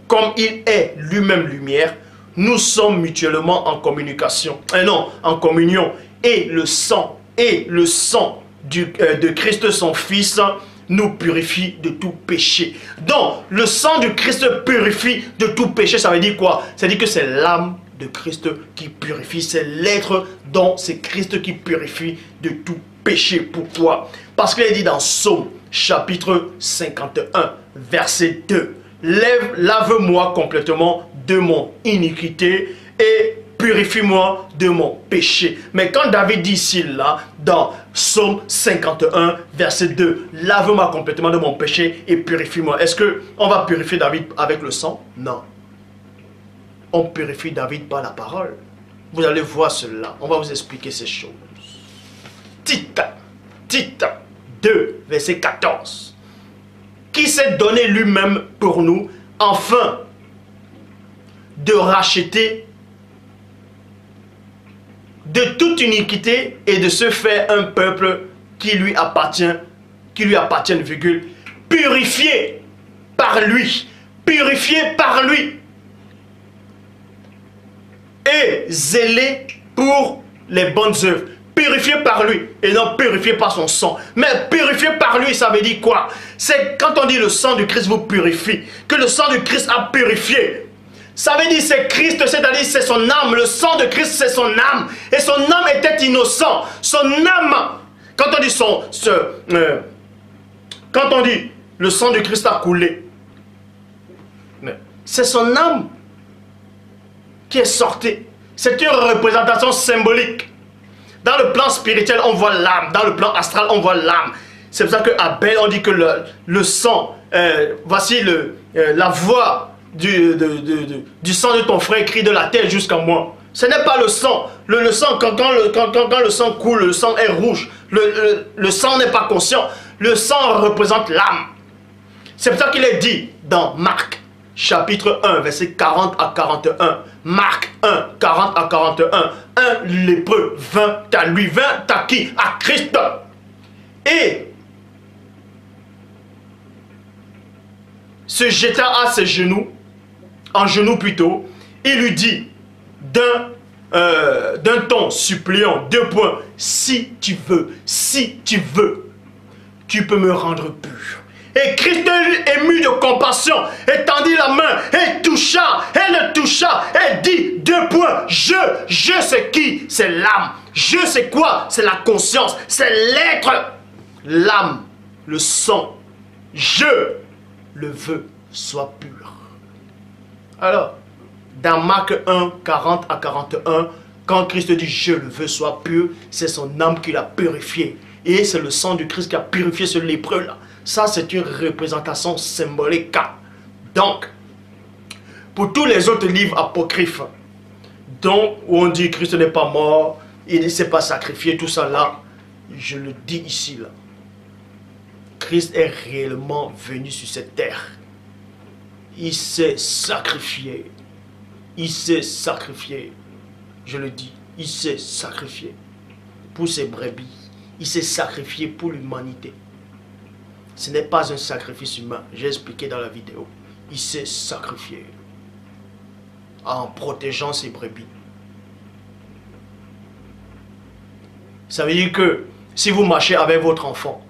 comme il est lui-même lumière, nous sommes mutuellement en communication. En communion. Et le sang de Christ son Fils nous purifie de tout péché. Donc, le sang du Christ purifie de tout péché. Ça veut dire quoi? Ça veut dire que c'est l'âme de Christ qui purifie. C'est l'être dont c'est Christ qui purifie de tout péché. Pourquoi? Parce qu'il est dit dans Psaume chapitre 51, verset 2. Lave-moi complètement de mon iniquité et purifie-moi de mon péché. Mais quand David dit ici, là, dans Psaume 51, verset 2, lave-moi complètement de mon péché et purifie-moi. Est-ce qu'on va purifier David avec le sang? Non. On purifie David par la parole. Vous allez voir cela. On va vous expliquer ces choses. Tite 2, verset 14. Qui s'est donné lui-même pour nous, afin de racheter de toute iniquité et de se faire un peuple qui lui appartient, virgule, purifié par lui, et zélé pour les bonnes œuvres. Purifié par lui et non purifié par son sang. Mais purifié par lui, ça veut dire quoi? C'est quand on dit le sang du Christ vous purifie, que le sang du Christ a purifié. Ça veut dire c'est Christ, c'est-à-dire c'est son âme. Le sang de Christ, c'est son âme. Et son âme était innocent. Son âme, quand on dit le sang du Christ a coulé, c'est son âme qui est sortie. C'est une représentation symbolique. Dans le plan spirituel, on voit l'âme. Dans le plan astral, on voit l'âme. C'est pour ça qu'Abel, on dit que le sang, voici la voix du sang de ton frère crie de la terre jusqu'à moi. Ce n'est pas le sang. Le sang, quand le sang coule, le sang est rouge. Le sang n'est pas conscient. Le sang représente l'âme. C'est pour ça qu'il est dit dans Marc, chapitre 1, verset 40 à 41. Marc 1, 40 à 41. Un lépreux vint à lui. Vint à qui? À Christ. Et se jeta à ses genoux, en genoux plutôt, il lui dit d'un ton suppliant, 2 points, si tu veux, tu peux me rendre pur. Et Christ, ému de compassion, étendit la main et le toucha et dit 2 points, je sais qui? C'est l'âme. Je sais quoi? C'est la conscience, c'est l'être. L'âme, le sang, je le veux soit pur. Alors, dans Marc 1, 40 à 41, quand Christ dit je le veux soit pur, c'est son âme qui l'a purifié. Et c'est le sang du Christ qui a purifié ce lépreux là. Ça, c'est une représentation symbolique. Donc, pour tous les autres livres apocryphes, où on dit Christ n'est pas mort, il ne s'est pas sacrifié, tout ça là, je le dis ici là. Christ est réellement venu sur cette terre. Il s'est sacrifié. Il s'est sacrifié. Je le dis, il s'est sacrifié pour ses brebis. Il s'est sacrifié pour l'humanité. Ce n'est pas un sacrifice humain. J'ai expliqué dans la vidéo. Il s'est sacrifié en protégeant ses brebis. Ça veut dire que si vous marchez avec votre enfant,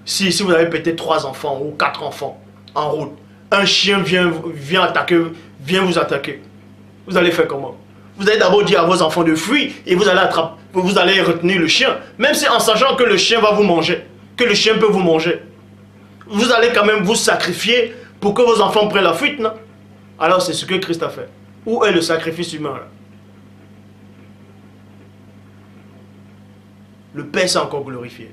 si vous avez peut-être 3 enfants ou 4 enfants en route, un chien vient vous attaquer. Vous allez faire comment? Vous allez d'abord dire à vos enfants de fuir et vous allez retenir le chien. Même si en sachant que le chien va vous manger, que le chien peut vous manger. Vous allez quand même vous sacrifier pour que vos enfants prennent la fuite, non? Alors c'est ce que Christ a fait. Où est le sacrifice humain là? Le Père s'est encore glorifié.